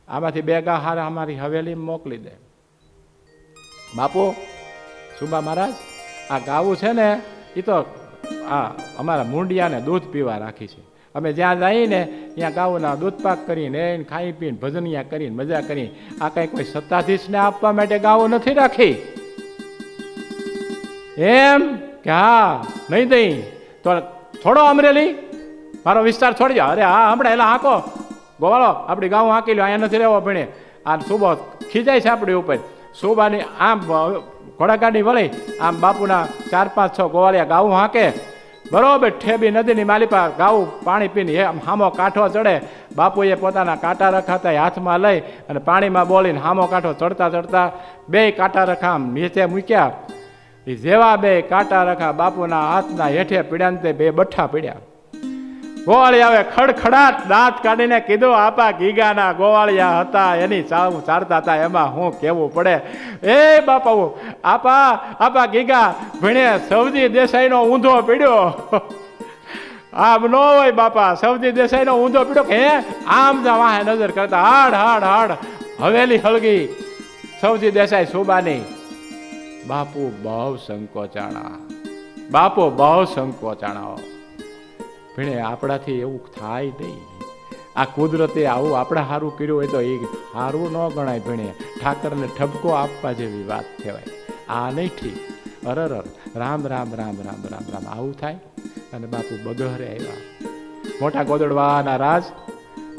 Speaker 2: આમાંથી 2 ગા હારા અમારી હવેલી મોકલી દે. બાપુ, સુબા મહારાજ, આ ગાવું છે ને એ તો આ અમારા મૂંડિયાને દૂધ પીવા રાખી છે. અમે જ્યાં જઈએ ને ત્યાં ગાઉના દૂધ પાક કરીને ખાઈ પીને ભજનિયા કરીને મજા કરીને, આ કંઈ કોઈ સત્તાધીશને આપવા માટે ગાવું નથી રાખી. એમ કે હા નહીં દઈ તો થોડો અમરેલી મારો વિસ્તાર છોડી જાઓ. અરે હા, હમણાં એલા હાંકો ગોવાળો, આપણી ગાઉં હાંકી લો, અહીંયા નથી રહેવો ભણે. આ સુબો ખીજાય છે આપણી ઉપર. સુબાની આમ ઘોડાગાડી વળી આમ બાપુના 4-5-6 ગોવાળિયા ગાવું હાંકે. બરોબર ઠેબી નદીની માલિપા ગાવું પાણી પીને હામો કાંઠો ચડે. બાપુએ પોતાના કાંટા રખાતા હાથમાં લઈ અને પાણીમાં બોલીને હામો કાંઠો ચડતા ચડતા 2 કાંટા રખા નીચે મૂક્યા. એ જેવા 2 કાંટા રખા બાપુના હાથના હેઠે પીડ્યા ને તે 2 બઠ્ઠા પીડ્યા. ગોવાળિયા હવે ખડખડાટ દાંત કાઢીને કીધું, આપા ગીગાના ગોવાળિયા હતા, એની ચારતા હતા, એમાં હું કેવું પડે. એ બાપા આપા ગીગા ભણે સવજી દેસાઈનો ઊંધો પીડ્યો. આમ ન હોય બાપા, સવજી દેસાઈનો ઊંધો પીડ્યો કે આમ જા વાહે નજર કરતા હાડ હાડ હાડ હવેલી હળગી સવજી દેસાઈ સુબાની. બાપુ બહુ સંકોચાણા, બાપુ બહુ સંકોચાણા. ભણે આપણાથી એવું થાય નહીં. આ કુદરતે આવું આપણે સારું કર્યું હોય તો એ સારું ન ગણાય. ભણે ઠાકરને ઠપકો આપવા જેવી વાત કહેવાય. આ નહીં ઠીક. અરર રામ રામ રામ રામ રામ રામ આવું થાય. અને બાપુ બગહરે આવ્યા, મોટા ગોદડવાળાના રાજ.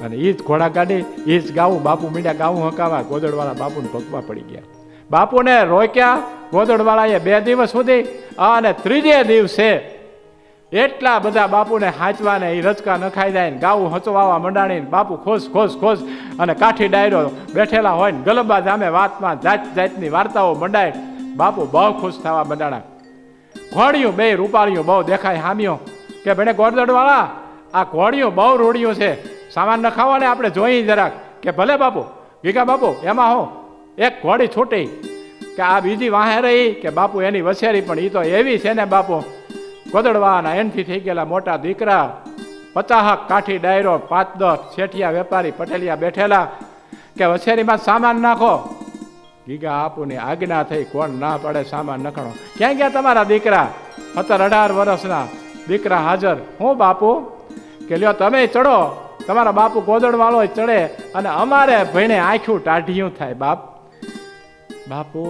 Speaker 2: અને એ જ ઘોડાગાડી એ જ ગાવું બાપુ મીંડ્યા ગાવું હકાવા. ગોદડવાળા બાપુને પગમાં પડી ગયા. બાપુને રોક્યા ગોદડવાળાએ 2 દિવસ સુધી. અને 3જે દિવસે એટલા બધા બાપુને હાંચવાને એ રચકા નખાઈ જાય ને ગાવું હચવાવા મંડાણીને બાપુ ખોશ ખોશ ખોશ અને કાઠી ડાયરો બેઠેલા હોય ને ગલબા જામે વાતમાં જાત જાતની વાર્તાઓ મંડાય. બાપુ બહુ ખુશ થવા મંડાણા. ઘોડિયું 2 રૂપાળીઓ બહુ દેખાય હામ્યો કે ભણે ગોદડવાળા આ ઘોડિયું બહુ રૂડિયું છે, સામાન નખાવો ને આપણે જોઈ જરાક. કે ભલે બાપુ. ગીગા બાપુ એમાં હું એક ઘોડી છૂટી કે આ બીજી વાહે રહી કે બાપુ એની વસેરી, પણ એ તો એવી છે ને બાપુ. ગોદડવાના એનથી થઈ ગયેલા મોટા દીકરા 50 કાઠી ડાયરો 5-10 શેઠિયા વેપારી પટેલિયા બેઠેલા કે વછેરીમાં સામાન નાખો. ગીગા આપુની આજ્ઞા થઈ, કોણ ના પડે સામાન નખાણો. ક્યાં ગયા તમારા દીકરા? 17-18 વર્ષના દીકરા હાજર. હું બાપુ કે લ્યો તમે ચડો, તમારા બાપુ ગોદડવાળો ચડે અને અમારે ભણે આંખ્યું ટાઢિયું થાય. બાપુ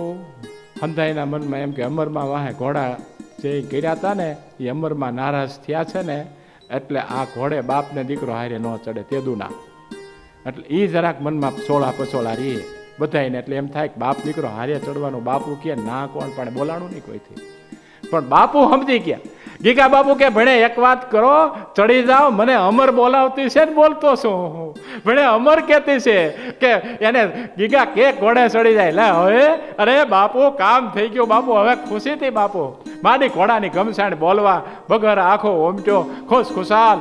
Speaker 2: હંધાઈના મનમાં એમ કે અમરમાં વાહે ઘોડા જે કર્યા હતા ને એ અમરમાં નારાજ થયા છે ને એટલે આ ઘોડે બાપને દીકરો હારે ન ચડે તેદુના. એટલે એ જરાક મનમાં સોળા પસોળા રહીએ બધાને. એટલે એમ થાય કે બાપ દીકરો હારે ચડવાનું. બાપુ કે ના કોણ પણ બોલાણું નહીં કોઈથી. પણ બાપુ સમજી ગયા. ગીગા બાપુ કે ભણે એક વાત કરો, ચડી જાઓ. મને અમર બોલાવતી છે ને બોલતો છું હું. ભણે અમર કહેતી છે કે એને ગીગા કે ઘોડે ચડી જાય. લે હવે અરે બાપુ કામ થઈ ગયું બાપુ. હવે ખુશીથી બાપુ માની ઘોડાની ગમસાણ બોલવા. બગર આખો ઓમટ્યો ખુશ ખુશાલ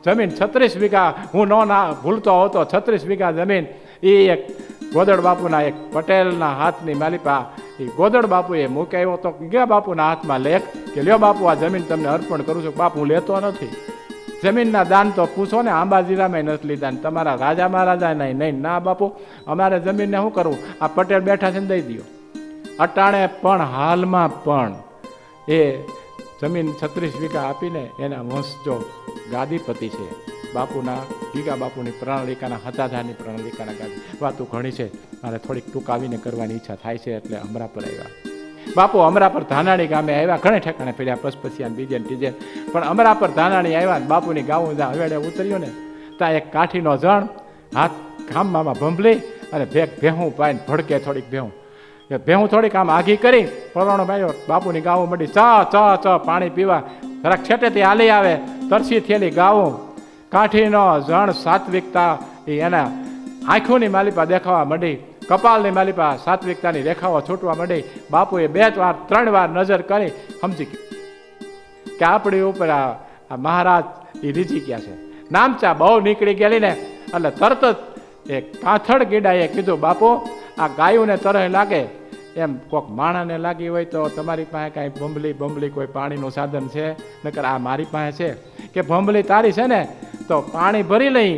Speaker 2: જમીન 36 વીઘા, હું ના ભૂલતો હોતો 36 વીઘા જમીન એ એક ગોદડ બાપુના એક પટેલના હાથની માલિપા એ ગોદડ બાપુએ મૂકાયો તો ગયા બાપુના હાથમાં લેખ કે લ્યો બાપુ આ જમીન તમને અર્પણ કરું છું. બાપુ લેતો નથી. જમીનના દાન તો પૂછો ને, આંબાજીરામાં નથી લીધા ને તમારા રાજા મહારાજા નહીં. ના બાપુ અમારે જમીનને શું કરવું, આ પટેલ બેઠા છે ને દઈ દો. અટાણે પણ હાલમાં પણ એ જમીન 36 વીઘા આપીને એના વંશજો ગાદીપતિ છે. બાપુના ગીગા બાપુની પ્રણાલિકાના હતાધારની પ્રણાલિકાના ગાદી. વાતો ઘણી છે, મારે થોડીક ટૂંકાવીને કરવાની ઈચ્છા થાય છે એટલે અમરા પર આવ્યા. બાપુ અમરા પર ધાનાણી ગામે આવ્યા, ઘણે ઠેકાણે ફેર્યા, પસપસિયા બીજે ત્રીજે, પણ અમરા પર ધાનાણી આવ્યા. બાપુની ગાવું જ્યાં હવેડે ઉતર્યો ને ત્યાં એક કાઠીનો જણ હાથ ગામમાં ભંભલી અને ભેહું પાઈને ભડકે થોડીક ભેહું થોડીક આમ આઘી કરી પરોણો ભાઈઓ બાપુની ગાવું મળી ચ પાણી પીવા જરાક છેટેથી હાલી આવે, તરસી થયેલી ગાવું. કાઠીનો જણ સાત્વિકતા એના આંખોની માલિપા દેખાવા માંડી, કપાલની માલિપા સાત્વિકતાની રેખાઓ છૂટવા માંડી. બાપુએ 2 વાર 3 વાર નજર કરી સમજી કે આપણી ઉપર આ મહારાજ એ રીજી ગયા છે. નામચા બહુ નીકળી ગયેલી ને એટલે તરત જ એ કાથડ ગીડાએ કીધું, બાપુ આ ગાયોને તરહ લાગે એમ કોઈક માણસને લાગી હોય તો તમારી પાસે કાંઈ ભંભલી કોઈ પાણીનું સાધન છે? નકર આ મારી પાસે છે કે ભંભલી તારી છે ને તો પાણી ભરી લઈ,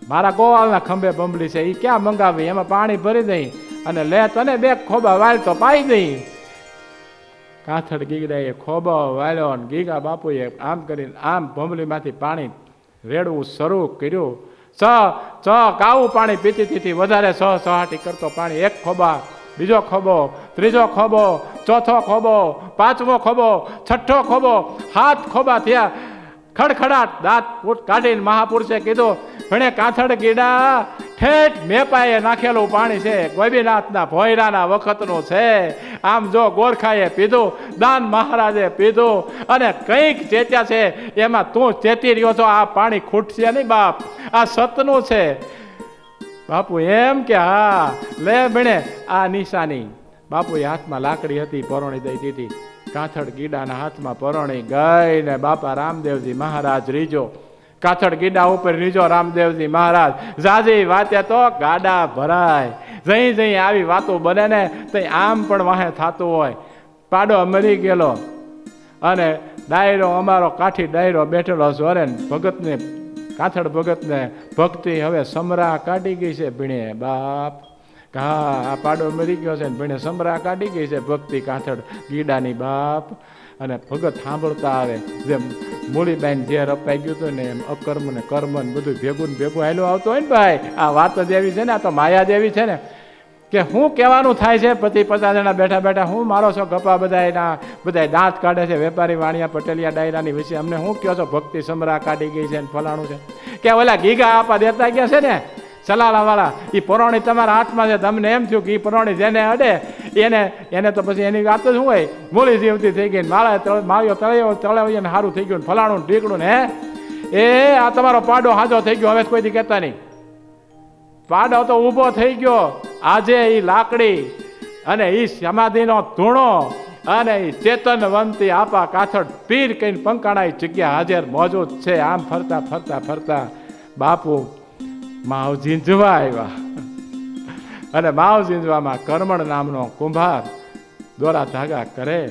Speaker 2: મારા ગોવાળના ખંભે ભંભલી છે એ ક્યાં મંગાવી, એમાં પાણી ભરી દઈ અને લે તને 2 ખોબા વાળ તો પાઈ દઈ. કાથડ ગીગડાએ ખોબો વાળ્યો અને ગીગા બાપુએ આમ કરીને આમ ભંભલીમાંથી પાણી રેડવું શરૂ કર્યું. કાવું પાણી પીતી વધારે સહાટી કરતો પાણી, 1 ખોબા, 2 ખોબો, 3 ખોબો, 4 ખોબો, 5મો ખોબો, 6 ખોબો, 7 ખોબા થયા. ખડખડાટ દાંત કાઢીને મહાપુરુષે કીધું, ભણે કાથડ ગીડા ઠેઠ મેપાએ નાખેલું પાણી છે, ગોબીનાથના ભોયરાના વખતનું છે. આમ જો ગોરખાએ પીધું, દાન મહારાજે પીધું અને કંઈક ચેત્યા છે એમાં તું ચેતી રહ્યો છો. આ પાણી ખૂટશે નહીં બાપ, આ સતનું છે. બાપુ એમ કે હા લે ભણે આ નિશાની. બાપુએ હાથમાં લાકડી હતી, પરોણી દઈ દીધી. કાથડ ગીડાના હાથમાં પરોણી ગઈ ને બાપા રામદેવજી મહારાજ રીજો. કાથડ ગીડા ઉપર રીજો રામદેવજી મહારાજ. જાજી વાતે તો ગાડા ભરાય. જઈ આવી વાતો બને ને તો આમ પણ વાહે થતું હોય. પાડો મરી ગયેલો અને ડાયરો અમારો કાઠી ડાયરો બેઠેલો સોરે ભગતને કાથડ ભગતને ભક્તિ હવે સમરા કાઢી ગઈ છે ભીણે બાપ. હા આ પાડો મરી ગયો છે ને ભીણે સમરા કાઢી ગઈ છે ભક્તિ કાથડ ગીડાની બાપ. અને ભગત સાંભળતા આવે જેમ મૂળીબાઈને ઝેર અપાઈ ગયું હતું ને એમ અકર્મ ને કર્મ ને બધું ભેગું હાલ્યું આવતું હોય ને ભાઈ. આ વાત જ એવી છે ને, આ તો માયા જ એવી છે ને કે શું કહેવાનું થાય છે. 50 જણા બેઠા હું મારો છો ગપા બધા દાંત કાઢે છે. વેપારી વાણિયા પટેલિયા ડાયરાની વિશે અમને શું કહો છો ભક્તિ સમરા કાઢી ગઈ છે ને ફલાણું છે કે ઓલા ગીગા આપા દેતા ગયા છે ને સલાલા વાળા, એ પરોણી તમારા હાથમાં છે. તમને એમ થયું કે એ પરોણી જેને અડે એને તો પછી એની વાત જ શું હોય, મૂળી જીવતી થઈ ગઈ, માળીઓ તળાવીને સારું થઈ ગયું, ફલાણું ઢીકડું ને એ આ તમારો પાડો હાજો થઈ ગયો. હવે કોઈથી કહેતા નહીં, પાડો તો ઊભો થઈ ગયો. આજે એ લાકડી અને એ સમાધિનો ધૂણો અને એ ચેતનવંતી આપા કાથડ પીર કહીને પંકાણા જગ્યા હાજર મોજૂદ છે. આમ ફરતા બાપુ માવ ઝીંઝવા આવ્યા અને માવ ઝીંઝવામાં કરમણ નામનો કુંભાર દોરા ધાગા કરે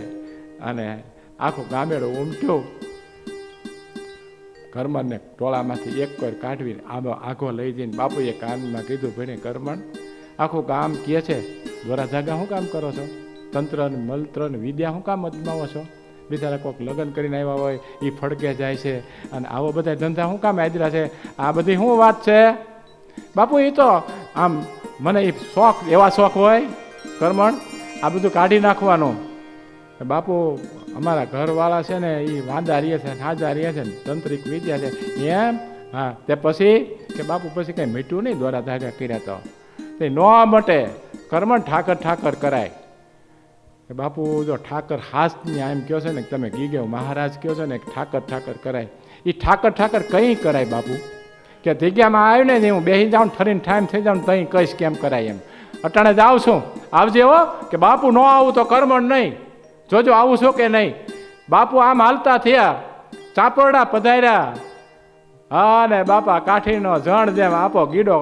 Speaker 2: અને આખું ગામેડું ઉમટ્યું. કરમણને ટોળામાંથી એક કોઈ કાઢવીને આઘો લઈ જઈને બાપુએ કાનમાં કીધું, ભાઈને કરમણ આખું ગામ કહે છે દોરા ધાગા શું કામ કરો છો, તંત્ર ને મંત્ર ને વિદ્યા શું કામ અજમાવો છો? બિચારા કોઈક લગ્ન કરીને આવ્યા હોય એ ફડકે જાય છે અને આવો બધા ધંધા શું કામ હાજરા છે? આ બધી શું વાત છે બાપુ? એ તો આમ મને એ શોખ, એવા શોખ હોય કરમણ આ બધું કાઢી નાખવાનું. બાપુ અમારા ઘરવાળા છે ને એ વાંધા રહીએ છે, હાજા રહીએ છે ને તંત્રિક વિદ્યા છે એમ. હા તે પછી કે બાપુ પછી કંઈ મીઠું નહીં દોરા ધાગા કર્યા તો તે ન મટે. કરમણ ઠાકર કરાય. બાપુ જો ઠાકર હાસની એમ કહો છે ને તમે ગીગે મહારાજ કહો છો ને ઠાકર કરાય. એ ઠાકર કંઈ કરાય બાપુ? કે જગ્યામાં આવ્યું ને હું બેસી જાઉં ઠરીને ટાઈમ થઈ જાઉં તઈ કહીશ કેમ કરાય એમ. અટાણે જ આવું છું આવજે હો કે બાપુ ન આવું તો કરમણ નહીં, જોજો આવું છો કે નહીં. બાપુ આમ હાલતા થયા, ચાપરડા પધાર્યા, હા ને બાપા કાઠીનો જણ જેમ આપો ગીડો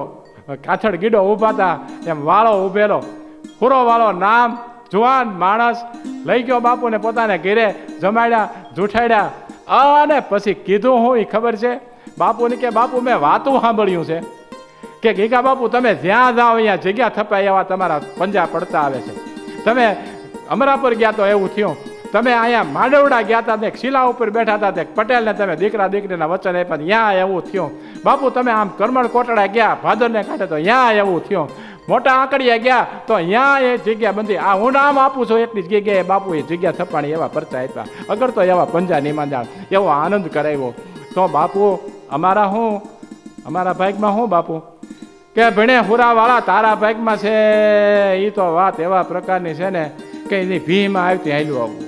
Speaker 2: કાછળ ગીડો ઊભાતા એમ વાળો ઊભેલો પૂરો વાળો નામ જુવાન માણસ લઈ ગયો બાપુને પોતાને ઘેરે જમાડ્યા જૂઠાડ્યા અને પછી કીધું હું એ ખબર છે બાપુને કે બાપુ મેં વાતું સાંભળ્યું છે કે ગીગા બાપુ તમે જ્યાં જાઓ અહીંયા જગ્યા થપાય એવા તમારા પંજા પડતા આવે છે. તમે અમરાપુર ગયા તો એવું થયું, તમે અહીંયા માંડવડા ગયા હતા ને શિલા ઉપર બેઠા હતા તે પટેલને તમે દીકરા દીકરીના વચન આપ્યા ત્યાં એવું થયું. બાપુ તમે આમ કરમણ કોટડા ગયા ભાદરને કાંઠે તો ત્યાં એવું થયું. મોટા આંકડિયા ગયા તો અહીંયા એ જગ્યા બંધી. આ હું નામ આપું છું એટલી જગ્યાએ બાપુએ જગ્યા થપાણી એવા પરચા આપ્યા. અગર તો એવા પંજા નિમાંજાળ એવો આનંદ કરાવ્યો. તો બાપુ અમારા ભાગમાં શું બાપુ કે ભણે હુરાવાળા તારા ભાગમાં છે એ તો વાત એવા પ્રકારની છે ને કે એની ભીમાં આવતી હાલ્યું આવવું.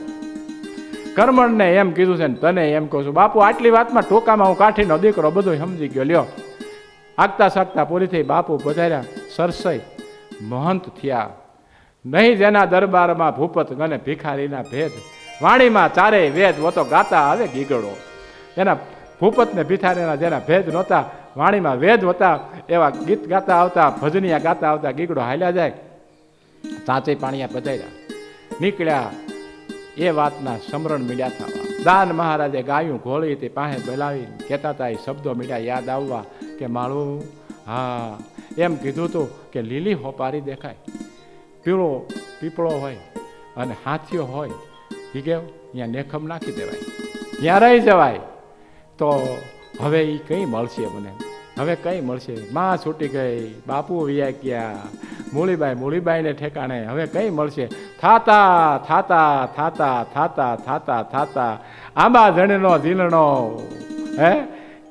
Speaker 2: કરમણને એમ કીધું છે ને તને એમ કહું છું બાપુ આટલી વાતમાં ટોકામાં હું કાઠીનો દીકરો બધું સમજી ગયો. લ્યો આગતા સાગતા પૂરી થઈ બાપુ પધાર્યા. સરસઈ મહંત થયા. નહીં જેના દરબારમાં ભૂપત ગણે ભિખારીના ભેદ વાણીમાં ચારેય વેદ વો તો ગાતા આવે ગીગડો. એના ભૂપતને ભિખારીના જેના ભેદ નહોતા વાણીમાં વેદ હતા એવા ગીત ગાતા આવતા ભજનિયા ગાતા આવતા ગીગડો હાલ્યા જાય. સાચે પાણીયા પધાર્યા નીકળ્યા એ વાતના સમરણ મીડ્યા થવા. દાન મહારાજે ગાયું ઘોળી તે પાસે બોલાવી કહેતા હતા એ શબ્દો મીડ્યા યાદ આવવા કે માળું હા એમ કીધું હતું કે લીલી હોપારી દેખાય પીળો પીપળો હોય અને હાથીઓ હોય એ કેવું અહીંયા નેખમ નાખી દેવાય ત્યાં રહી જવાય. તો હવે એ કંઈ મળશે મને હવે કંઈ મળશે. માં છૂટી ગઈ બાપુ વિયા ગયા મૂળીબાઈને ઠેકાણે હવે કંઈ મળશે. થાતા થાતા થાતા થાતા થાતા થાતા આંબા જણનો ઝીલણો હે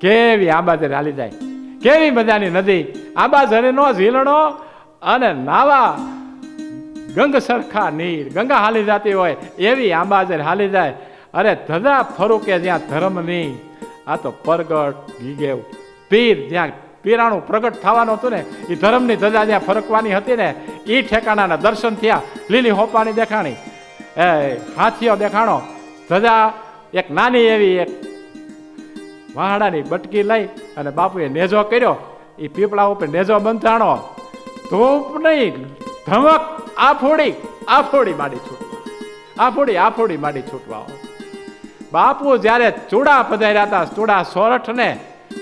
Speaker 2: કેવી આંબા જણ હાલી જાય કેવી મજાની નદી આંબા જણનો ઝીલણો અને નાવા ગંગ સરખા નીર ગંગા હાલી જતી હોય એવી આંબા જણ હાલી જાય. અરે ધજા ફરું કે જ્યાં ધર્મ નહીં આ તો પરગટ ગીગેવ પીર જ્યાં પીરાણું પ્રગટ થવાનું હતું ને એ ધર્મની ધજા જ્યાં ફરકવાની હતી ને એ ઠેકાણાના દર્શન થયા. લીલી હોપાની દેખાણી હાથીઓ દેખાણો ધજા એક નાની એવી એક વાહડાની બટકી લઈ અને બાપુએ નેજો કર્યો. એ પીપળા ઉપર નેજો બંધાણો ધૂપ નહીં ધમક આફોડી માંડી છૂટવા આફોડી માંડી છૂટવા. બાપુ જ્યારે ચૂડા પધાર્યા હતા ચૂડા સોરઠ ને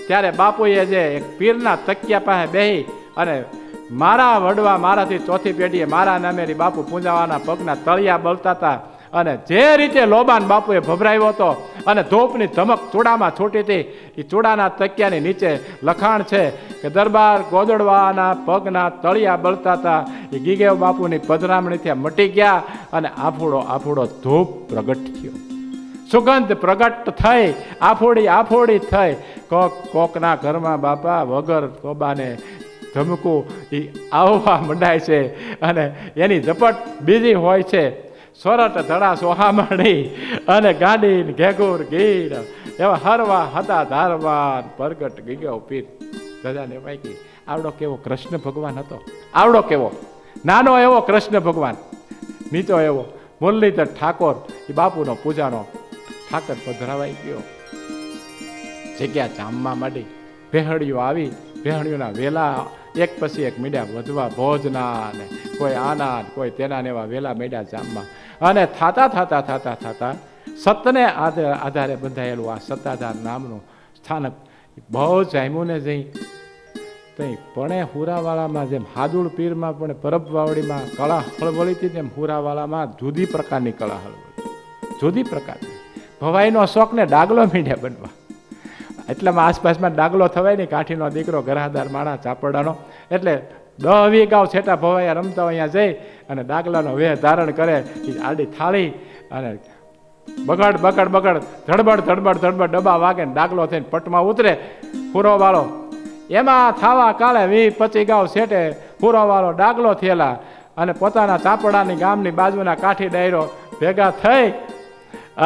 Speaker 2: ત્યારે બાપુએ જે એક પીરના તકિયા પાસે બેહી અને મારા વડવા મારાથી ચોથી પેઢીએ મારા નામેરી બાપુ પૂંજાવાના પગના તળિયા બળતા હતા. અને જે રીતે લોબાન બાપુએ ભભરાવ્યો હતો અને ધૂપની ધમક ચૂડામાં છૂટી હતી એ ચૂડાના તકિયાની નીચે લખાણ છે કે દરબાર ગોદડવાના પગના તળિયા બળતા હતા. એ ગીગેવ બાપુની પધરામણી ત્યાં મટી ગયા અને આફોડો ધૂપ પ્રગટ થયો. સુગંધ પ્રગટ થઈ આફોડી થઈ. કોકના ઘરમાં બાપા વગર તોબાને ધમકું એ આવવા મંડાય છે અને એની ઝપટ બીજી હોય છે. સોરઠ ધડા સોહામણી અને ગાડી ઘેગુર ગીર એવા હરવા હતા ધારવાન પ્રગટ ગીગો પીર દાદાને વાંકી. આવડો કેવો કૃષ્ણ ભગવાન હતો. આવડો કેવો નાનો એવો કૃષ્ણ ભગવાન નીચો એવો મુરલીધર ઠાકોર એ બાપુનો પૂજાનો ઠાકર પધરાવાઈ ગયો. જગ્યા જામમાં માંડી ભેહણીઓ આવી ભેહણીઓના વેલા એક પછી એક મીડ્યા વધવા ભોજના ને કોઈ આના કોઈ તેના ને એવા વેલા મીડ્યા જામમાં. અને થાતા સતને આધારે બંધાયેલું આ સત્તાધાર નામનું સ્થાનક બહુ જામ્યું ને જઈ તઈ પણ હુરાવાળામાં જેમ હાદુળ પીરમાં પણ પરબ વાવડીમાં કળા હળવળી હતી તેમ હુરાવાળામાં જુદી પ્રકારની કળા હળવળી જુદી પ્રકારની. ભવાઈનો શોખ ને ડાગલો મીંડ્યા બનવા એટલામાં આસપાસમાં ડાગલો થવાય ને કાઠીનો દીકરો ઘરાદાર માણા ચાપડાનો એટલે 10-20 ગાવ છેટા ભવાયા રમતા અહીંયા જઈ અને ડાગલાનો વેહ ધારણ કરે એ આડી થાળી અને બગડ ધડબડ ડબ્બા વાગે ને ડાગલો થઈને પટમાં ઉતરે પૂરો વાળો એમાં થાવા કાળે 20-25 ગાવ છેટે પૂરો વાળો ડાગલો થયેલા અને પોતાના ચાપડાની ગામની બાજુના કાઠી ડાયરો ભેગા થઈ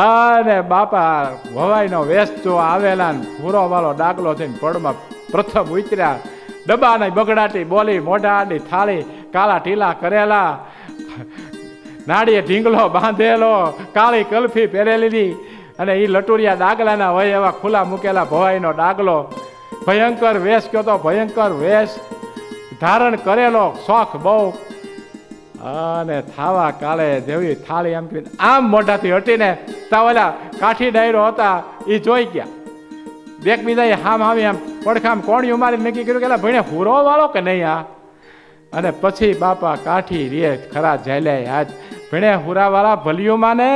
Speaker 2: અને બાપા ભવાઈનો વેશ જો આવેલા ને પૂરો વાળો ડાગલો થઈને પડમાં પ્રથમ ઉતર્યા. ડબ્બાની બગડાટી બોલી મોઢાની થાળી કાળા ટીલા કરેલા નાડીએ ઢીંગલો બાંધેલો કાળી કલ્ફી પહેરેલી અને એ લટુરિયા ડાગલાના હોય એવા ખુલ્લા મૂકેલા ભવાઈનો ડાગલો ભયંકર વેશ કયો તો ભયંકર વેશ ધારણ કરેલો, શોખ બહુ, અને થાવા કાળે જેવી થાળી આમ કરીને આમ મોઢાથી હટીને તાવલા કાઠી ડાયરો હતા એ જોઈ ગયા. એકબીજાએ હામ હામી આમ પડખામ કોણિયું મારી નક્કી કર્યું કે ભણે હુરો વાળો કે નહીં આ. અને પછી બાપા કાઠી રે ખરા ઝાલ્યા હાથ ભણે હુરાવાળા ભલિયું માને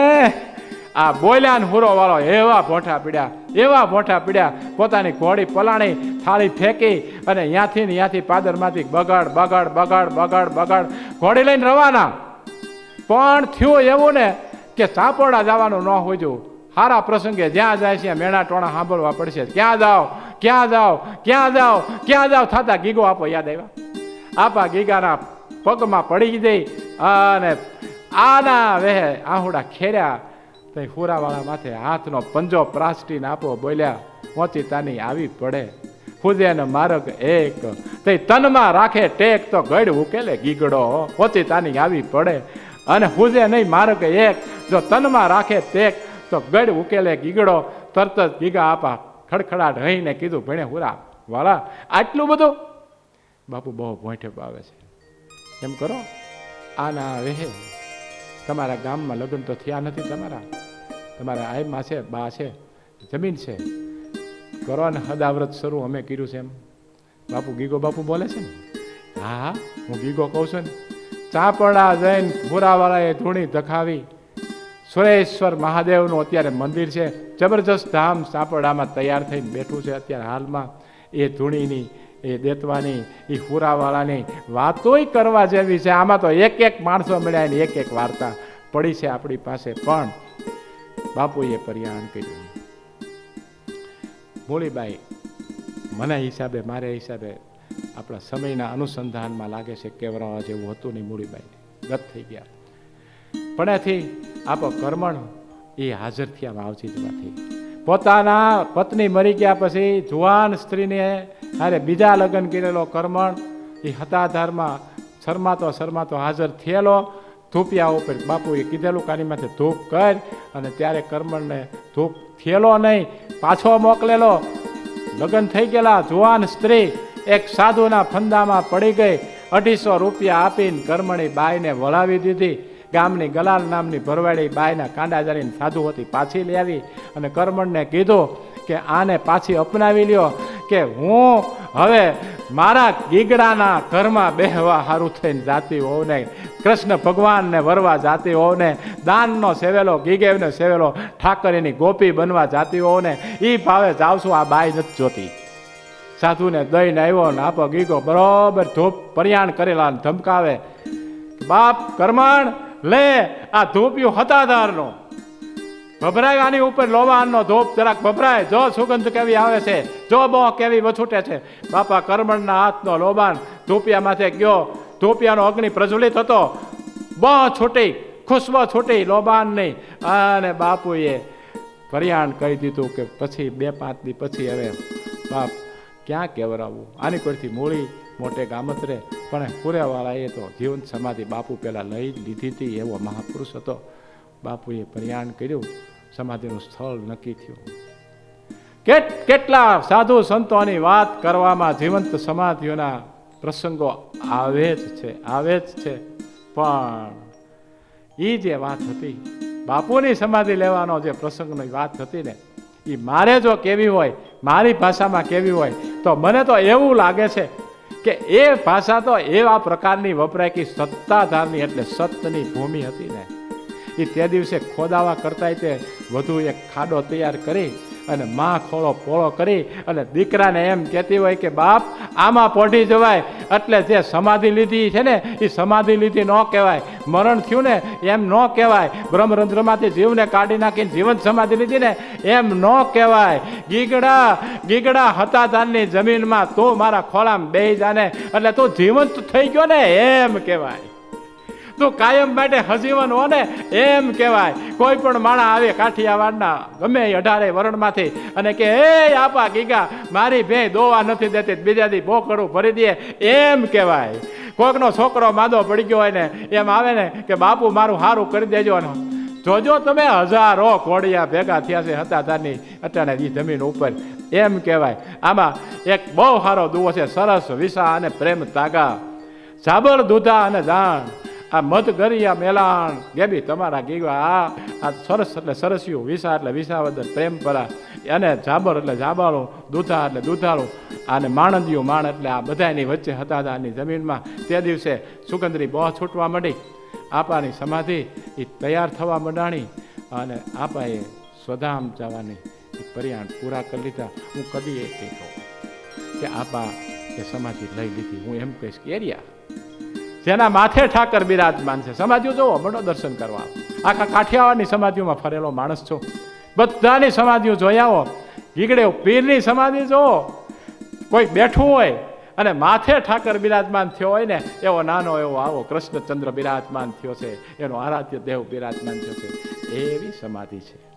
Speaker 2: આ બોલ્યા ને હુરો વાળો એવા ભોઠા પીડ્યા પોતાની ઘોડી પલાણી થાળી ફેંકી અને ત્યાંથી પાદરમાંથી બગાડ ઘોડી લઈને રવાના. પણ થયું એવું ને કે ચાપોડા જવાનું ન હોજું, સારા પ્રસંગે જ્યાં જાય છે મેણા ટોણા સાંભળવા પડશે. ક્યાં જાઓ થતા ગીગો આપો યાદ આવ્યા. આપા ગીગાના પગમાં પડી જઈ અને આના વેહે આહુડા ખેર્યા. તો હુરાવાળા માથે હાથનો પંજો પ્રાસટીને આપો બોલ્યા ઓચિતાની આવી પડે હુજે ને માર્ગ એક તે તનમાં રાખે ટેક તો ગઢ ઉકેલે ગીગડો ઓચિતાની આવી પડે. અને હુજે નહીં માર્ગ એક જો તનમાં રાખે ટેક તો ગઢ ઉકેલે ગીગડો. તરત જ ગીગા આપા ખડખડાટ હહીને કીધું ભણે હુરા વાળા આટલું બધું. બાપુ બહુ ભોંઠે આવે છે. એમ કરો આના વેહે તમારા ગામમાં લગ્ન તો થયા નથી, તમારા આઈમાં છે, બા છે, જમીન છે, કરો ને હદાવ્રત શરૂ અમે કર્યું છે. એમ બાપુ ગીગો બાપુ બોલે છે ને. હા હું ગીગો કહું છું ને. ચાપડા જઈને પુરાવાળાએ ધૂણી ધખાવી. સુરેશ્વર મહાદેવનું અત્યારે મંદિર છે, જબરજસ્ત ધામ ચાપડામાં તૈયાર થઈને બેઠું છે અત્યારે હાલમાં. એ ધૂણીની, એ દેતવાની, એ હુરાવાળાની વાતોય કરવા જેવી છે. આમાં તો એક માણસો મળ્યા ને એક વાર્તા પડી છે આપણી પાસે. પણ બાપુએ પરિયાણ કર્યું. મૂળીબાઈ મને હિસાબે, મારે હિસાબે આપણા સમયના અનુસંધાનમાં લાગે છે કેવરાવા જેવું હતું નહીં. મૂળીબાઈ ગત થઈ ગયા. પણ એથી આપો કર્મણ એ હાજર થયા વાવજીમાંથી. પોતાના પત્ની મરી ગયા પછી જુવાન સ્ત્રીને અરે બીજા લગ્ન કરેલો કર્મણ એ હતાધારમાં શરમાતો હાજર થયેલો. ધૂપિયા ઉપર બાપુએ કીધેલું કાનીમાંથી ધૂપ કર, અને ત્યારે કર્મણને ધૂપ થયેલો નહીં, પાછો મોકલેલો. લગ્ન થઈ ગયેલા જુવાન સ્ત્રી એક સાધુના ફંદામાં પડી ગઈ. 250 રૂપિયા આપીને કર્મણી બાઈને વળાવી દીધી. ગામની ગલાલ નામની ભરવાડી બાયના કાંડા જારીને સાધુ હતી પાછી લઈ આવી અને કર્મણને કીધું કે આને પાછી અપનાવી લ્યો, કે હું હવે મારા ગીગડાના ઘરમાં બેહવા સારું થઈને જાતી હોઉં ને, કૃષ્ણ ભગવાનને વરવા જાતી હોઉં ને, દાનનો સેવેલો ગીગેવને સેવેલો ઠાકરીની ગોપી બનવા જાતી હોઉં ને, એ ભાવે જાઉં છું. આ બાઈ નથી જોતી. સાધુને દઈને આવ્યો ને આપો ગીગો બરોબર ધૂપ પરિયાણ કરેલા ધમકાવે. બાપ કર્મણ લે આ ધૂપિયું હતાધારનો ભભરાય, આની ઉપર લોવાનનો ધૂપ જરાક ભભરાય, જો સુગંધ કેવી આવે છે, જો બહુ કેવી વછૂટે છે. બાપા કર્મણના હાથનો લોબાન ધૂપિયા માથે ગયો. ધૂપિયાનો અગ્નિ પ્રજ્વલિત હતો, બહુ છૂટી ખુશ્બો છૂટી લોબાન નહીં. અને બાપુએ પરિયાણ કહી દીધું કે પછી 2-5 દી પછી હવે બાપ ક્યાં કેવરાવું, આની કોઈથી મૂળી મોટે ગામત્રે. પણ પુરેવાળાએ તો જીવન સમાધિ બાપુ પહેલાં લઈ લીધી હતી, એવો મહાપુરુષ હતો. બાપુએ પરિયાણ કર્યું, સમાધિનું સ્થળ નક્કી થયું. કેટલા સાધુ સંતોની વાત કરવામાં જીવંત સમાધિઓના પ્રસંગો આવે જ છે. પણ એ જે વાત હતી બાપુની સમાધિ લેવાનો જે પ્રસંગની વાત હતી ને, એ મારે જો કેવી હોય, મારી ભાષામાં કેવી હોય, તો મને તો એવું લાગે છે કે એ ભાષા તો એવા પ્રકારની વપરાય કે સત્તાધારની એટલે સતની ભૂમિ હતી ને, એ તે દિવસે ખોદાવા કરતા તે વધુ એક ખાડો તૈયાર કરી અને માં ખોળો પોળો કરી અને દીકરાને એમ કહેતી હોય કે બાપ આમાં પોઢી જવાય. એટલે જે સમાધિ લીધી છે ને એ સમાધિ લીધી ન કહેવાય, મરણ થયું ને એમ ન કહેવાય, બ્રહ્મરંધ્રમાંથી જીવને કાઢી નાખીને જીવન સમાધિ લીધી ને એમ ન કહેવાય. ગીગડા હતાધારની જમીનમાં તું મારા ખોળામાં બેહી જાને એટલે તું જીવંત થઈ ગયો ને એમ કહેવાય. તું કાયમ માટે હજીવન હો ને એમ કહેવાય. કોઈ પણ માણા આવે કાઠિયાવાડના ગમે 18 વરણમાંથી અને કે એ આપા ગીગા મારી ભે દોવા નથી દેતી, બીજા દી બોકડું ભરી દે એમ કહેવાય. કોઈકનો છોકરો માદો પડી ગયો હોય ને એમ આવે ને કે બાપુ મારું સારું કરી દેજો ને. જોજો તમે 1000 ઘોડિયા ભેગા થયા છે હતાધારની અત્યારે એ જમીન ઉપર, એમ કહેવાય. આમાં એક બહુ સારો દુવો છે, સરસ વિસા અને પ્રેમ તાગા, જાબર દૂધા અને જાણ, આ મધ ગરિયા મેલાણ ગેબી તમારા ગીવા. આ સરસ એટલે સરસ્યું, વિસા એટલે વિસાવદર પ્રેમ પરા, અને જાબર એટલે જાબાળું, દૂધા એટલે દૂધાળું, અને માણંદિયું માણ એટલે આ બધાની વચ્ચે હતા આની જમીનમાં. તે દિવસે સુગંધરી બહુ છૂટવા માંડી, આપાની સમાધિ એ તૈયાર થવા માંડાણી, અને આપાએ સ્વધામ જવાની પર્યાણ પૂરા કરી લીધા. હું કદી એ કહી કહું કે આપા એ સમાધિ લઈ લીધી, હું એમ કહીશ કે એરિયા જેના માથે ઠાકર બિરાજમાન છે. સમાધિઓ જોવો, મંડો દર્શન કરવા. આખા કાઠિયાવાડની સમાધિઓમાં ફરેલો માણસ છો, બધાની સમાધિઓ જોઈ આવો. ગીગડે પીરની સમાધિ જોવો, કોઈ બેઠું હોય અને માથે ઠાકર બિરાજમાન થયો હોય ને, એવો નાનો એવો આવો કૃષ્ણચંદ્ર બિરાજમાન થયો છે, એનો આરાધ્ય દેવ બિરાજમાન થયો છે, એવી સમાધિ છે.